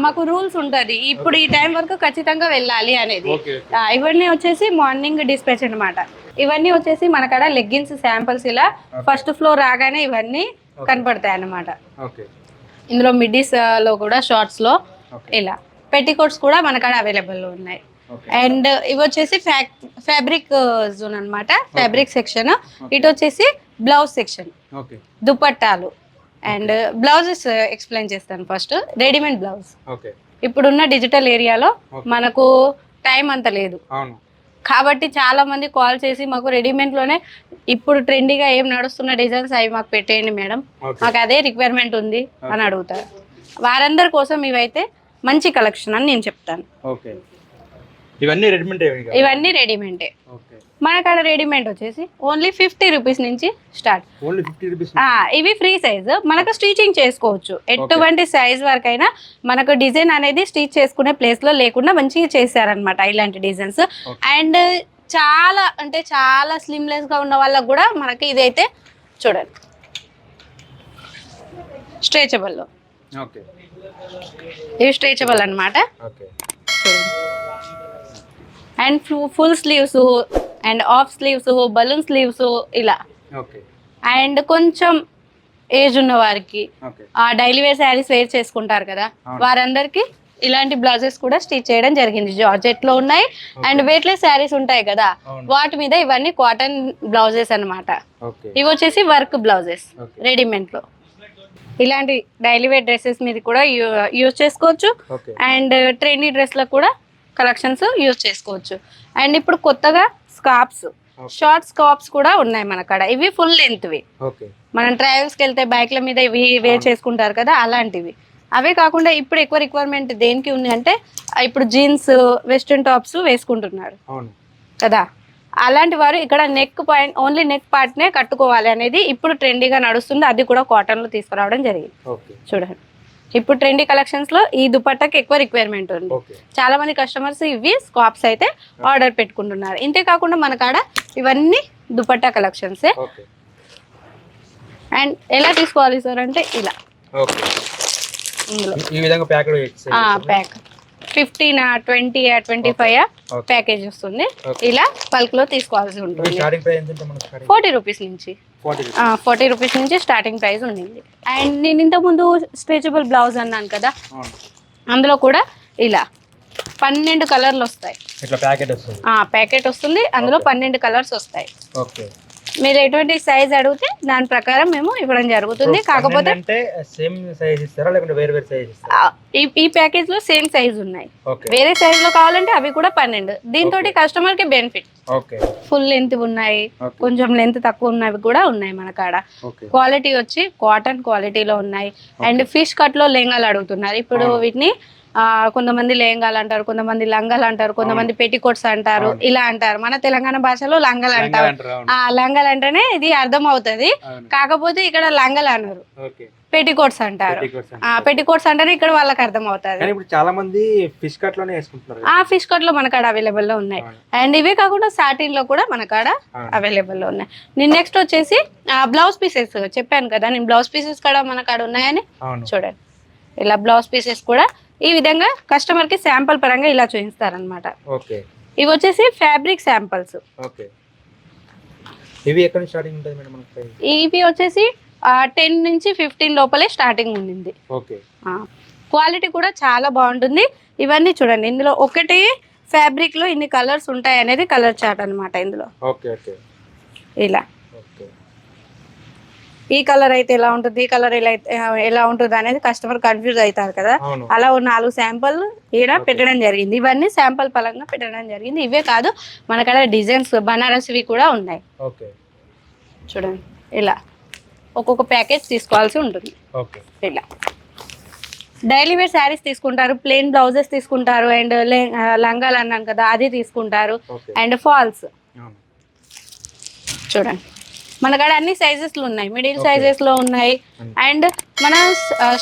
మాకు రూల్స్ ఉంటది, ఇప్పుడు ఈ టైం వరకు ఖచ్చితంగా వెళ్ళాలి అనేది. ఇవన్నీ వచ్చేసి మార్నింగ్ డిస్పాచ్ అనమాట. ఇవన్నీ వచ్చేసి మనకాడ లెగ్గిన్స్ శాంపిల్స్ ఇలా ఫస్ట్ ఫ్లోర్ రాగానే ఇవన్నీ కనపడతాయి అన్నమాట. ఇందులో మిడ్డీస్ లో కూడా, షార్ట్స్ లో ఇలా పెట్టికోట్స్ కూడా మనకాడ అవైలబుల్ ఉన్నాయి. అండ్ ఇవి వచ్చేసి ఫ్యాబ్రిక్ జోన్ అన్నమాట, ఫ్యాబ్రిక్ సెక్షన్. ఇటు వచ్చేసి బ్లౌజ్ సెక్షన్, దుపట్టాలు. అండ్ బ్లౌజెస్ ఎక్స్ప్లెయిన్ చేస్తాను ఫస్ట్. Readymade blouse. ఇప్పుడున్న డిజిటల్ ఏరియాలో మనకు టైం అంత లేదు కాబట్టి చాలా మంది కాల్ చేసి మాకు రెడీమేడ్ లోనే ఇప్పుడు ట్రెండీగా ఏం నడుస్తున్న డిజైన్స్ అవి మాకు పెట్టేయండి మేడం, మాకు అదే రిక్వైర్మెంట్ ఉంది అని అడుగుతారు. వారందరి కోసం ఇవైతే మంచి కలెక్షన్ అని నేను చెప్తాను. ఇవన్నీ రెడీమేడే. మనకాడ రెడీమేడ్ వచ్చేసి ఓన్లీ 50 రూపీస్ నుంచి స్టార్ట్. ఇవి ఫ్రీ సైజ్, మనకు స్టిచింగ్ చేసుకోవచ్చు. ఎటువంటి సైజ్ వరకు అయినా మనకు డిజైన్ అనేది స్టిచ్ చేసుకునే ప్లేస్ లో లేకుండా మంచిగా చేశారనమాట ఇలాంటి డిజైన్స్. అండ్ చాలా అంటే చాలా స్లిమ్లెస్ గా ఉన్న వాళ్ళకి కూడా మనకి ఇదైతే చూడండి స్ట్రెచబుల్ లో. ఇవి స్ట్రెచబుల్ అనమాట. And full sleeves and half sleeves, balloon sleeves ఇలా. అండ్ కొంచెం ఏజ్ ఉన్న వారికి డైలీ వేర్ శారీస్ వేర్ చేసుకుంటారు కదా, వారందరికి ఇలాంటి బ్లౌజెస్ కూడా స్టిచ్ చేయడం జరిగింది. జార్జెట్ లో ఉన్నాయి. అండ్ వెయిట్లెస్ శారీస్ ఉంటాయి కదా, వాటి మీద ఇవన్నీ కాటన్ బ్లౌజెస్ అన్నమాట. ఇవి వచ్చేసి వర్క్ బ్లౌజెస్ రెడీమేడ్ లో. ఇలాంటి డైలీ వేర్ డ్రెస్సెస్ మీద కూడా యూజ్ చేసుకోవచ్చు. అండ్ ట్రెండీ డ్రెస్ లో కూడా కలెక్షన్స్ యూజ్ చేసుకోవచ్చు. అండ్ ఇప్పుడు కొత్తగా స్కార్ప్స్, షార్ట్ స్కార్ప్స్ కూడా ఉన్నాయి మన కాడ. ఇవి ఫుల్ లెంత్వి, మనం ట్రావెల్స్ కి వెళ్తే బైక్ల మీద ఇవి వేర్ చేసుకుంటారు కదా, అలాంటివి. అవే కాకుండా ఇప్పుడు ఎక్కువ రిక్వైర్మెంట్ దేనికి ఉంది అంటే, ఇప్పుడు జీన్స్, వెస్ట్రన్ టాప్స్ వేసుకుంటున్నారు కదా, అలాంటి వారు ఇక్కడ neck point, only neck part నే కట్టుకోవాలి అనేది ఇప్పుడు ట్రెండీగా నడుస్తుంది. అది కూడా కాటన్ లో తీసుకురావడం జరిగింది. చూడండి ఇప్పుడు ట్రెండీ కలెక్షన్స్ లో ఈ దుపట్టాకి ఎక్కువ రిక్వైర్మెంట్ ఉంది. చాలా మంది కస్టమర్స్ ఇవి స్కార్ప్స్ అయితే ఆర్డర్ పెట్టుకుంటున్నారు. ఇంతే కాకుండా మన కాడ ఇవన్నీ దుపట్టా కలెక్షన్స్. అండ్ ఎలా తీసుకోవాలి సార్ అంటే ఇలా ప్యాక్ 15, 20, 25 ప్యాకేజ్ వస్తుంది. ఇలా బల్క్ లో తీసుకోవాల్సి ఉంటుంది. 40 రూపీస్ నుంచి 40 రూపీస్ నుంచి స్టార్టింగ్ ప్రైస్ ఉండింది. అండ్ నేను ఇంతకుముందు స్ట్రెచబుల్ బ్లౌజ్ అన్నాను కదా, అందులో కూడా ఇలా 12 కలర్లు వస్తాయి. ప్యాకెట్ వస్తుంది, అందులో 12 కలర్స్ వస్తాయి. మీరు ఎటువంటి సైజ్ అడిగితే దాని ప్రకారం మేము ఇవ్వడం జరుగుతుంది. కాకపోతే ఈ ప్యాకేజ్ లో సేమ్ సైజ్ ఉన్నాయి, వేరే సైజ్ లో కావాలంటే అవి కూడా 12. దీంతో కస్టమర్ కి బెనిఫిట్. ఫుల్ లెంత్ ఉన్నాయి, కొంచెం లెంత్ తక్కువ ఉన్నవి కూడా ఉన్నాయి మన కాడ. క్వాలిటీ వచ్చి కాటన్ క్వాలిటీలో ఉన్నాయి. అండ్ ఫిష్ కట్ లో లెహంగాలు అడుగుతున్నారు. ఇప్పుడు వీటిని కొంతమంది లేంగాలు అంటారు, కొంతమంది లంగాలు అంటారు, కొంతమంది పెట్టికోట్స్ అంటారు, ఇలా అంటారు. మన తెలంగాణ భాషలో లంగాలు అంటారు. లంగాలు అంటేనే ఇది అర్థం అవుతుంది. కాకపోతే ఇక్కడ లంగలు అన్నారు, పెట్టికోట్స్ అంటారు. పెట్టికోట్స్ అంటేనే ఇక్కడ వాళ్ళకి అర్థం అవుతుంది. చాలా మంది ఫిష్ కట్ లోనే వేసుకుంటున్నారు. ఫిష్ కట్ లో మన కాడ అవైలబుల్ లో ఉన్నాయి. అండ్ ఇవే కాకుండా సాటిన్ లో కూడా మన కాడ అవైలబుల్ లో ఉన్నాయి. నేను నెక్స్ట్ వచ్చేసి బ్లౌజ్ పీసెస్ చెప్పాను కదా, నేను బ్లౌజ్ పీసెస్ కూడా మన కాడ ఉన్నాయని. చూడండి, ఇలా బ్లౌజ్ పీసెస్ కూడా ఈ విధంగా కస్టమర్ కి శాంపుల్ పరంగా ఇలా చూపిస్తారనమాట. ఇవి వచ్చేసి ఫ్యాబ్రిక్ శాంపుల్స్. ఇవి వచ్చేసి 10 నుంచి 15 లోపలే స్టార్టింగ్ ఉండింది. క్వాలిటీ కూడా చాలా బాగుంటుంది. ఇవన్నీ చూడండి, ఇందులో ఒకటి ఫ్యాబ్రిక్ లో ఇన్ని కలర్స్ ఉంటాయి అనేది కలర్ చార్ట్ అనమాట. ఇందులో ఇలా ఈ కలర్ అయితే ఎలా ఉంటుంది, ఈ కలర్ ఎలా ఉంటుంది అనేది కస్టమర్ కన్ఫ్యూజ్ అవుతారు కదా. అలా 4 శాంపుల్ ఈడ పెట్టడం జరిగింది. ఇవన్నీ శాంపుల్ పరంగా పెట్టడం జరిగింది. ఇవే కాదు, మనకడ డిజైన్స్ బనారస్వి కూడా ఉన్నాయి. చూడండి, ఇలా ఒక్కొక్క ప్యాకేజ్ తీసుకోవాల్సి ఉంటుంది. ఇలా డైలీ వేర్ శారీస్ తీసుకుంటారు, ప్లెయిన్ బ్లౌజెస్ తీసుకుంటారు, అండ్ లంగాలు అన్నాను కదా అది తీసుకుంటారు, అండ్ ఫాల్స్. చూడండి, మన కాడ అన్ని సైజెస్ లో ఉన్నాయి, మిడిల్ సైజెస్ లో ఉన్నాయి. అండ్ మనం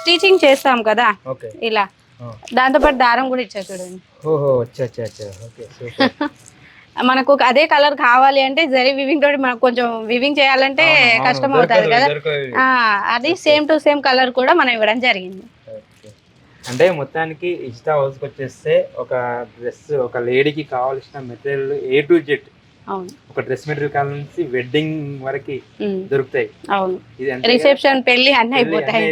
స్టిచింగ్ చేస్తాం కదా ఇలా, దాంతో పాటు దారం కూడా ఇచ్చారు చూడండి. మనకు అదే కలర్ కావాలి అంటే జరీ వివింగ్ తోటి మనకు కొంచెం వివింగ్ చేయాలంటే కష్టం అవుతుంది కదా. అది సేమ్ టు సేమ్ కలర్ కూడా మనం ఇవ్వడం జరిగింది. అంటే మొత్తానికి ఇష్టా హౌస్కి వచ్చేస్తే ఒక డ్రెస్, ఒక లేడీకి కావాల్సిన మెటీరియల్ A to Z, ఒక డ్రెస్ మెటీరియల్ కాల నుంచి వెడ్డింగ్ వరకు దొరుకుతాయి. అవును, రిసెప్షన్, పెళ్లి అన్ని అయిపోతాయి.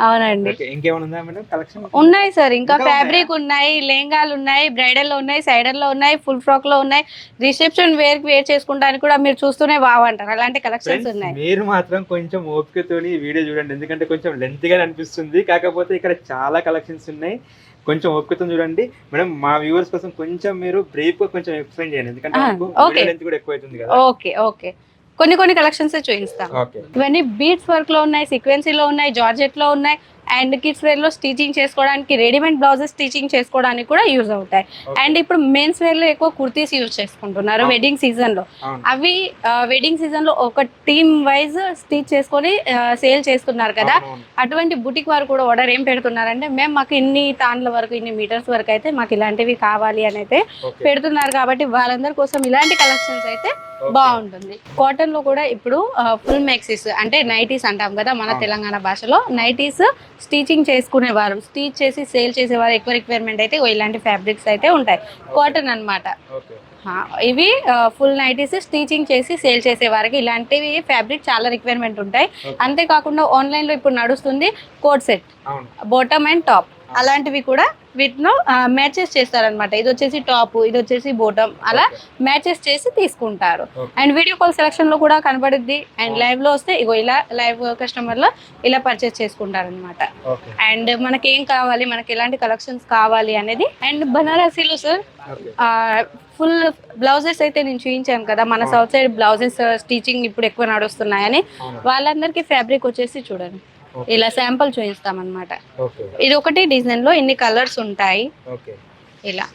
అవునండి. ఇంకేమైనా ఉందా మేడం కలెక్షన్? ఉన్నాయి సార్, ఇంకా ఫ్యాబ్రిక్ ఉన్నాయి, లెహంగాలు ఉన్నాయి, బ్రైడల్ లో ఉన్నాయి, సైడర్ లో ఉన్నాయి, ఫుల్ ఫ్రాక్ లో ఉన్నాయి. రిసెప్షన్ వేర్ చేసుకుంటానికి కూడా మీరు చూస్తూనే బాగుంటారు, అలాంటి కలెక్షన్స్ ఉన్నాయి. మీరు మాత్రం కొంచెం ఓపికతోని వీడియో చూడండి, ఎందుకంటే కొంచెం లెంత్ గా అనిపిస్తుంది. కాకపోతే ఇక్కడ చాలా కలెక్షన్స్ ఉన్నాయి, కొంచెం ఓపికతో చూడండి మేడం. మా వ్యూవర్స్ కోసం కొంచెం మీరు బ్రీఫ్ గా కొంచెం ఎక్స్ప్లెయిన్ చేయండి, ఎందుకంటే లెంత్ కూడా ఎక్కువ అవుతుంది కదా. ఓకే, కొన్ని కలెక్షన్స్ చూపిస్తాం. ఇవన్నీ బీడ్స్ వర్క్ లో ఉన్నాయి, సీక్వెన్సీలో ఉన్నాయి, జార్జెట్ లో ఉన్నాయి, అండ్ కిడ్స్ వేర్ లో స్టిచింగ్ చేసుకోవడానికి, రెడీమేడ్ బ్లౌజెస్ స్టిచింగ్ చేసుకోవడానికి కూడా యూజ్ అవుతాయి. అండ్ ఇప్పుడు మెన్స్ వేర్ లో ఎక్కువ కుర్తీస్ యూజ్ చేసుకుంటున్నారు వెడ్డింగ్ సీజన్ లో. అవి వెడ్డింగ్ సీజన్ లో ఒక టీమ్ వైజ్ స్టిచ్ చేసుకొని సేల్ చేస్తున్నారు కదా. అటువంటి బుటిక్ వారు కూడా ఆర్డర్ ఏం పెడుతున్నారంటే, మేము మాకు ఇన్ని తాన్ల వరకు, ఇన్ని మీటర్స్ వరకు అయితే మాకు ఇలాంటివి కావాలి అని అయితే పెడుతున్నారు. కాబట్టి వాళ్ళందరి కోసం ఇలాంటి కలెక్షన్స్ అయితే బాగుంటుంది. కాటన్ లో కూడా ఇప్పుడు ఫుల్ మెక్సిస్ అంటే నైటీస్ అంటాం కదా మన తెలంగాణ భాషలో, నైటీస్ స్టిచింగ్ చేసుకునేవారు, స్టిచ్ చేసి సేల్ చేసేవారు ఎక్కువ రిక్వైర్మెంట్ అయితే ఇలాంటి ఫ్యాబ్రిక్స్ అయితే ఉంటాయి. కాటన్ అన్నమాట. ఇవి ఫుల్ నైటీస్ స్టిచింగ్ చేసి సేల్ చేసే వారికి ఇలాంటివి ఫ్యాబ్రిక్ చాలా రిక్వైర్మెంట్ ఉంటాయి. అంతేకాకుండా ఆన్లైన్ లో ఇప్పుడు నడుస్తుంది coat set, bottom and top, అలాంటివి కూడా వీటిలో మ్యాచెస్ చేస్తారనమాట. ఇది వచ్చేసి టాప్, ఇది వచ్చేసి బాటమ్, అలా మ్యాచెస్ చేసి తీసుకుంటారు. అండ్ వీడియో కాల్ సెలక్షన్ లో కూడా కనబడుద్ది. అండ్ లైవ్ లో వస్తే ఇగో ఇలా లైవ్ కస్టమర్ లో ఇలా పర్చేస్ చేసుకుంటారనమాట. అండ్ మనకి ఏం కావాలి, మనకి ఎలాంటి కలెక్షన్స్ కావాలి అనేది. అండ్ బనారసీలో సార్ ఫుల్ బ్లౌజెస్ అయితే నేను చూపించాను కదా, మన సౌత్ సైడ్ బ్లౌజెస్ స్టిచింగ్ ఇప్పుడు ఎక్కువ నడుస్తున్నాయని. వాళ్ళందరికీ ఫ్యాబ్రిక్ వచ్చేసి చూడండి, ఇలా శాంపుల్ చూపిస్తామన్నమాట. ఇది ఒకటి డిజైన్ లో ఇన్ని కలర్స్ ఉంటాయి, ఇలా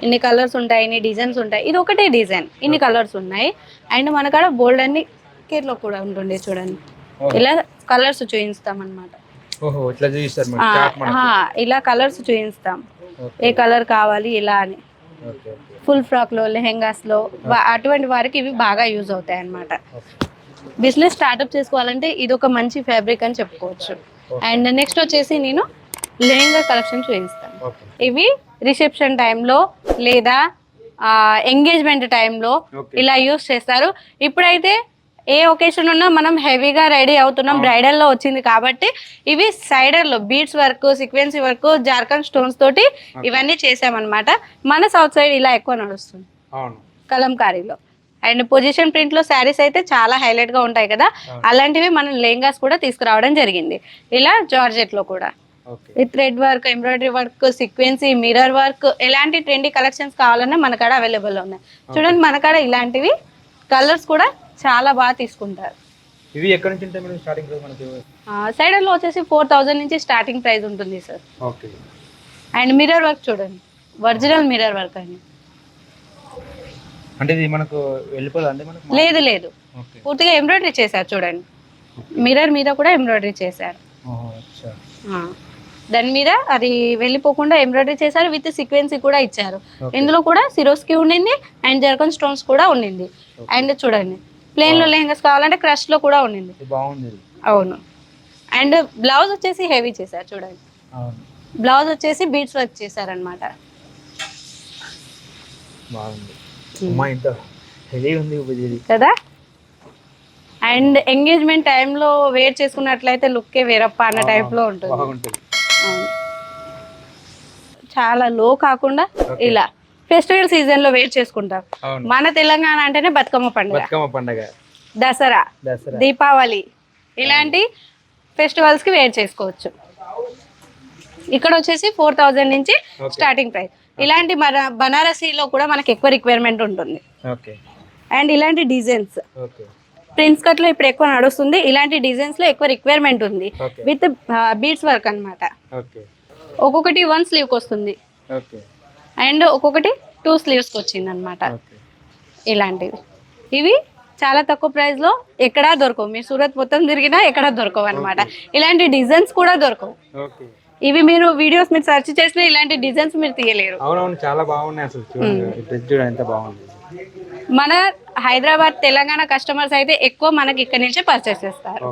ఇన్ని కలర్స్ ఉంటాయి, ఇన్ని డిజైన్స్ ఉంటాయి. ఇది ఒకటే డిజైన్, ఇన్ని కలర్స్ ఉన్నాయి. అండ్ మన కాడ బోల్డ్ అన్ని కేర్లో కూడా ఉంటుంది. చూడండి, ఇలా కలర్స్ చూపిస్తామన్నమాట. ఇలా కలర్స్ చూపిస్తాం, ఏ కలర్ కావాలి ఇలా అని. ఫుల్ ఫ్రాక్ లో, లెహెంగాస్ లో, అటువంటి వారికి ఇవి బాగా యూజ్ అవుతాయి అన్నమాట. బిజినెస్ స్టార్ట్అప్ చేసుకోవాలంటే ఇది ఒక మంచి ఫ్యాబ్రిక్ అని చెప్పుకోవచ్చు. అండ్ నెక్స్ట్ వచ్చేసి నేను లెహంగా కలెక్షన్ చూపిస్తాను. ఇవి రిసెప్షన్ టైంలో లేదా ఎంగేజ్మెంట్ టైంలో ఇలా యూస్ చేస్తారు. ఇప్పుడైతే ఏ ఒకేషన్ ఉన్నా మనం హెవీగా రెడీ అవుతున్నాం, బ్రైడల్ లో వచ్చింది కాబట్టి ఇవి సైడర్ లో beads work, sequence work, zircon stones తోటి ఇవన్నీ చేసామన్నమాట. మన సౌత్ సైడ్ ఇలా ఎక్కువ నడుస్తుంది కలంకారీలో. అండ్ పొజిషన్ ప్రింట్ లో శారీస్ అయితే చాలా హైలైట్ గా ఉంటాయి కదా, అలాంటివి మనం లెహంగాస్ కూడా తీసుకురావడం జరిగింది. ఇలా జార్జెట్ లో కూడా with thread work, embroidery work, sequence, mirror work, ఎలాంటి ట్రెండీ కలెక్షన్స్ కావాలన్నా మన కాడ అవైలబుల్ ఉన్నాయి. చూడండి, మన కాడ ఇలాంటివి కలర్స్ కూడా చాలా బాగా తీసుకుంటారు. ఇవి ఎక్కడి నుంచి ఉంటాయి మేడం స్టార్టింగ్ ప్రైస్ మనకి? సైడర్లో వచ్చేసి 4000 నుంచి స్టార్టింగ్ ప్రైస్ ఉంటుంది sir. Okay. And mirror work చూడండి, ఒరిజినల్ మిర్రర్ వర్క్ అండి. అంటే ఇది మనకు వెళ్ళిపోదా అండి మనకు? లేదు లేదు, పూర్తిగా ఎంబ్రాయిడరీ చేశారు చూడండి, మిర్రర్ మీద కూడా ఎంబ్రాయిడరీ చేశారు. దాని మీద అది వెళ్ళిపోకుండా ఎంబ్రాయిడరీ చేశారు, విత్ సీక్వెన్సీ కూడా ఇచ్చారు. ఇందులో కూడా సిరోస్కి ఉండింది అండ్ జర్కన్ స్టోన్స్ కూడా ఉండింది. అండ్ చూడండి, ప్లేన్ లో లెహంగాస్ కావాలంటే క్రష్ లో కూడా ఉండింది. బాగుంది. అవును. అండ్ బ్లౌజ్ వచ్చేసి హెవీ చేశారు చూడండి, బ్లౌజ్ వచ్చేసి బీడ్స్ వర్క్ చేశారనమాట. కదా. అండ్ ఎంగేజ్మెంట్ టైంలో వేర్ చేసుకున్నట్లయితే లుక్కే వేరప్ప అన్న టైప్ లో ఉంటుంది. చాలా లో కాకుండా ఇలా ఫెస్టివల్ సీజన్ లో వేర్ చేసుకుంటాం. మన తెలంగాణ అంటేనే బతుకమ్మ పండుగ, దసరా, దీపావళి ఇలాంటి ఫెస్టివల్స్ కి వేర్ చేసుకోవచ్చు. ఇక్కడ వచ్చేసి 4000 నుంచి స్టార్టింగ్ ప్రైస్. ఇలాంటి బనారసీలో కూడా మనకి ఎక్కువ రిక్వైర్మెంట్ ఉంటుంది. అండ్ ఇలాంటి డిజైన్స్ ప్రిన్స్ కట్ లో ఇప్పుడు ఎక్కువ నడుస్తుంది. ఇలాంటి డిజైన్స్ లో ఎక్కువ రిక్వైర్మెంట్ ఉంది, విత్ బీడ్స్ వర్క్ అన్నమాట. ఒక్కొక్కటి 1 స్లీవ్ కి వస్తుంది అండ్ ఒక్కొక్కటి 2 స్లీవ్స్ కి వచ్చింది అనమాట. ఇలాంటివి ఇవి చాలా తక్కువ ప్రైస్ లో ఎక్కడా దొరకవు. మీరు సూరత్ మొత్తం తిరిగినా ఎక్కడా దొరకవు అనమాట. ఇలాంటి డిజైన్స్ కూడా దొరకవు. ఇవి మీరు వీడియోస్ మీరు సెర్చ్ చేసినా ఇలాంటి డిజైన్స్ మీరు తీయలేరు. అవునవును, చాలా బాగున్నాయి అసలు. చూడండి ఎంత బాగుంది. మన హైదరాబాద్ తెలంగాణ కస్టమర్స్ అయితే ఎక్కువ మనకి ఇక్కడ నుంచే పర్చేస్ చేస్తారు.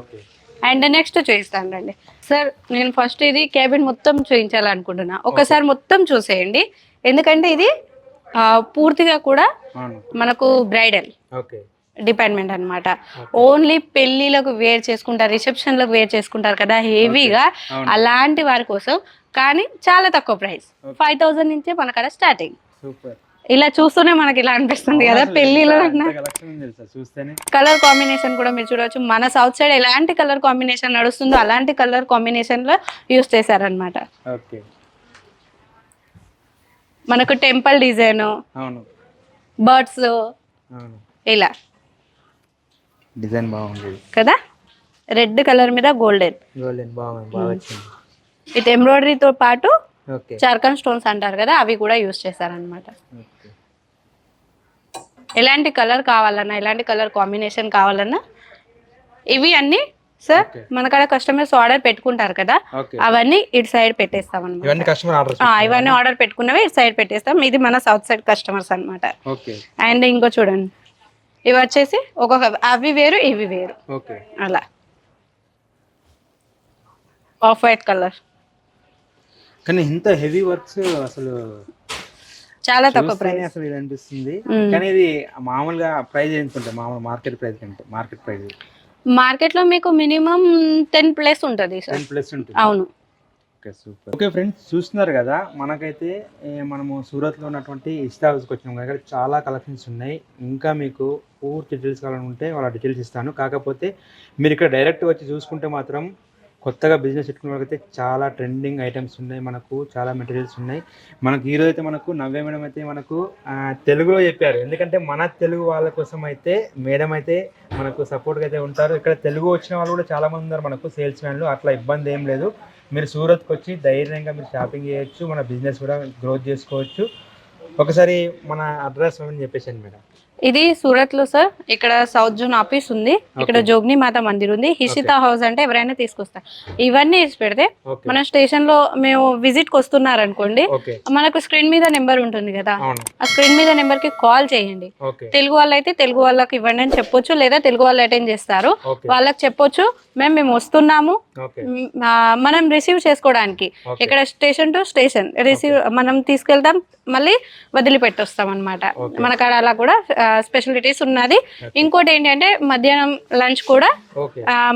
అండ్ నెక్స్ట్ చూపిస్తాను రండి సార్. నేను ఫస్ట్ ఇది క్యాబిన్ మొత్తం చూపించాలనుకుంటున్నా. ఒకసారి మొత్తం చూసేయండి, ఎందుకంటే ఇది పూర్తిగా కూడా మనకు బ్రైడల్ డిపార్ట్మెంట్ అన్నమాట. ఓన్లీ పెళ్లిలకు వేర్ చేసుకుంటారు, రిసెప్షన్లకు వేర్ చేసుకుంటారు కదా హెవీగా, అలాంటి వారి కోసం. కానీ చాలా తక్కువ ప్రైస్, 5000 నుంచే మనకడ స్టార్టింగ్. ఇలా చూస్తూనే మనకి ఇలా అనిపిస్తుంది కదా పెళ్లిలో. కలర్ కాంబినేషన్ కూడా మీరు చూడవచ్చు. మన సౌత్ సైడ్ ఎలాంటి కలర్ కాంబినేషన్ నడుస్తుందో అలాంటి కలర్ కాంబినేషన్ లో యూస్ చేశారనమాట. మనకు టెంపుల్ డిజైన్, బర్డ్స్, ఇలా డిజైన్ బాగుంది కదా. రెడ్ కలర్ మీద గోల్డెన్ విత్ ఎంబ్రాయిడరీతో పాటు చార్కన్ స్టోన్స్ అంటారు కదా, అవి కూడా యూస్ చేశారనమాట. ఎలాంటి కలర్ కావాలన్నా, ఎలాంటి కలర్ కాంబినేషన్ కావాలన్నా ఇవి అన్ని సార్ మనకాడ కస్టమర్స్ ఆర్డర్ పెట్టుకుంటారు కదా, అవన్నీ ఇటు సైడ్ పెట్టేస్తాం అనమాట. ఇవన్నీ ఆర్డర్ పెట్టుకున్నవి ఇటు సైడ్ పెట్టేస్తాం. ఇది మన సౌత్ సైడ్ కస్టమర్స్ అనమాట. అండ్ ఇంకో చూడండి, ఇవి వచ్చేసి ఒక్కొక్క అవి వేరు ఇవి వేరు, అలా ఆఫ్ వైట్ కలర్. కానీ ఇంత హెవీ వర్క్స్ అసలు చాలా తక్కువ ప్రైస్ అసలు ఇది అనిపిస్తుంది. కానీ ఇది మామూలుగా ప్రైస్ ఏంటంటే మామూలు మార్కెట్ ప్రైస్ కంటే మార్కెట్ లో మీకు మినిమం 10+ ఉంటుంది సార్. 10+ ఉంటుంది. అవును. ఓకే ఫ్రెండ్స్, చూస్తున్నారు కదా, మనకైతే మనము సూరత్లో ఉన్నటువంటి ఇస్తా హౌస్కి వచ్చినాం కదా. ఇక్కడ చాలా కలెక్షన్స్ ఉన్నాయి. ఇంకా మీకు పూర్తి డీటెయిల్స్ కావాలనుకుంటే వాళ్ళ డీటెయిల్స్ ఇస్తాను. కాకపోతే మీరు ఇక్కడ డైరెక్ట్ వచ్చి చూసుకుంటే మాత్రం కొత్తగా బిజినెస్ పెట్టుకునే వాళ్ళకైతే చాలా ట్రెండింగ్ ఐటమ్స్ ఉన్నాయి, మనకు చాలా మెటీరియల్స్ ఉన్నాయి. మనకు ఈరోజు అయితే మనకు నవ్య మేడం అయితే మనకు తెలుగులో చెప్పారు. ఎందుకంటే మన తెలుగు వాళ్ళ కోసం అయితే మేడం అయితే మనకు సపోర్ట్గా అయితే ఉంటారు. ఇక్కడ తెలుగు వచ్చిన వాళ్ళు కూడా చాలామంది ఉన్నారు మనకు సేల్స్ మ్యాన్లు. అట్లా ఇబ్బంది ఏం లేదు. మీరు సూరత్కి వచ్చి ధైర్యంగా మీరు షాపింగ్ చేయొచ్చు, మన బిజినెస్ కూడా గ్రోత్ చేసుకోవచ్చు. ఒకసారి మన అడ్రస్ ఏమని చెప్పేసాను మేడం. ఇది సూరత్ లో సార్. ఇక్కడ సౌత్ జోన్ ఆఫీస్ ఉంది, ఇక్కడ జోగ్ని మాత మందిర్ ఉంది, హిషితా హౌస్ అంటే ఎవరైనా తీసుకొస్తారు. ఇవన్నీ వేసి పెడితే మన స్టేషన్ లో మేము విజిట్ కి వస్తున్నారు అనుకోండి, మనకు స్క్రీన్ మీద నెంబర్ ఉంటుంది కదా, ఆ స్క్రీన్ మీద నెంబర్ కి కాల్ చేయండి. తెలుగు వాళ్ళు అయితే తెలుగు వాళ్ళకి ఇవ్వండి అని చెప్పొచ్చు, లేదా తెలుగు వాళ్ళు అటెండ్ చేస్తారు, వాళ్ళకి చెప్పొచ్చు మేము వస్తున్నాము, మనం రిసీవ్ చేసుకోవడానికి ఇక్కడ స్టేషన్ టు స్టేషన్ రిసీవ్ మనం తీసుకెళ్తాం, మళ్ళీ వదిలిపెట్టొస్తాం అనమాట. మన కాడ అలా కూడా స్పెషాలిటీస్ ఉన్నది. ఇంకోటి ఏంటంటే మధ్యాహ్నం లంచ్ కూడా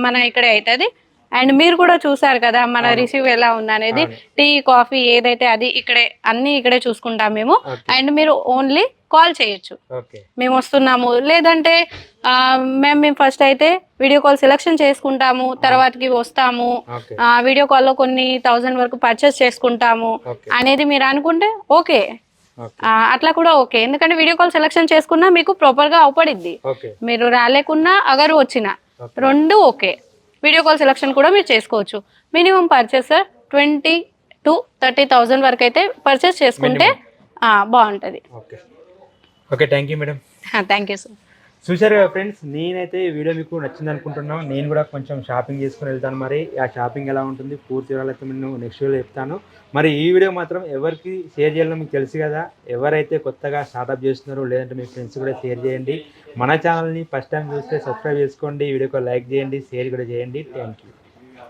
మన ఇక్కడే అవుతుంది. అండ్ మీరు కూడా చూసారు కదా మన రిసీవ్ ఎలా ఉంది అనేది. టీ కాఫీ ఏదైతే అది ఇక్కడే అన్ని ఇక్కడే చూసుకుంటాం మేము. అండ్ మీరు ఓన్లీ కాల్ చేయొచ్చు, మేము వస్తున్నాము, లేదంటే మేము ఫస్ట్ అయితే వీడియో కాల్ సెలెక్షన్ చేసుకుంటాము, తర్వాతకి వస్తాము, వీడియో కాల్లో కొన్ని 1000 వరకు పర్చేస్ చేసుకుంటాము అనేది మీరు అనుకుంటే ఓకే, అట్లా కూడా ఓకే. ఎందుకంటే వీడియో కాల్ సెలెక్షన్ చేసుకున్నా మీకు ప్రాపర్ గా అవపడిద్ది. మీరు రాలేకున్నా అగరు వచ్చినా రెండు ఓకే. వీడియో కాల్ సెలక్షన్ కూడా మీరు చేసుకోవచ్చు. మినిమం పర్చేస్ 20 to 30,000 వరకు అయితే పర్చేస్ చేసుకుంటే బాగుంటుంది. Okay, thank you madam. Thank you sir. చూశారు కదా ఫ్రెండ్స్, నేనైతే ఈ వీడియో మీకు నచ్చింది అనుకుంటున్నాను. నేను కూడా కొంచెం షాపింగ్ చేసుకుని వెళ్తాను. మరి ఆ షాపింగ్ ఎలా ఉంటుంది పూర్తి వివరాలు అయితే నేను నెక్స్ట్ వీడియోలో చెప్తాను. మరి ఈ వీడియో మాత్రం ఎవరికి షేర్ చేయాలో మీకు తెలుసు కదా. ఎవరైతే కొత్తగా స్టార్ట్అప్ చేస్తున్నారో లేదంటే మీ ఫ్రెండ్స్ కూడా షేర్ చేయండి. మన ఛానల్ని ఫస్ట్ టైం చూస్తే సబ్స్క్రైబ్ చేసుకోండి, వీడియోకి లైక్ చేయండి, షేర్ కూడా చేయండి. Thank you.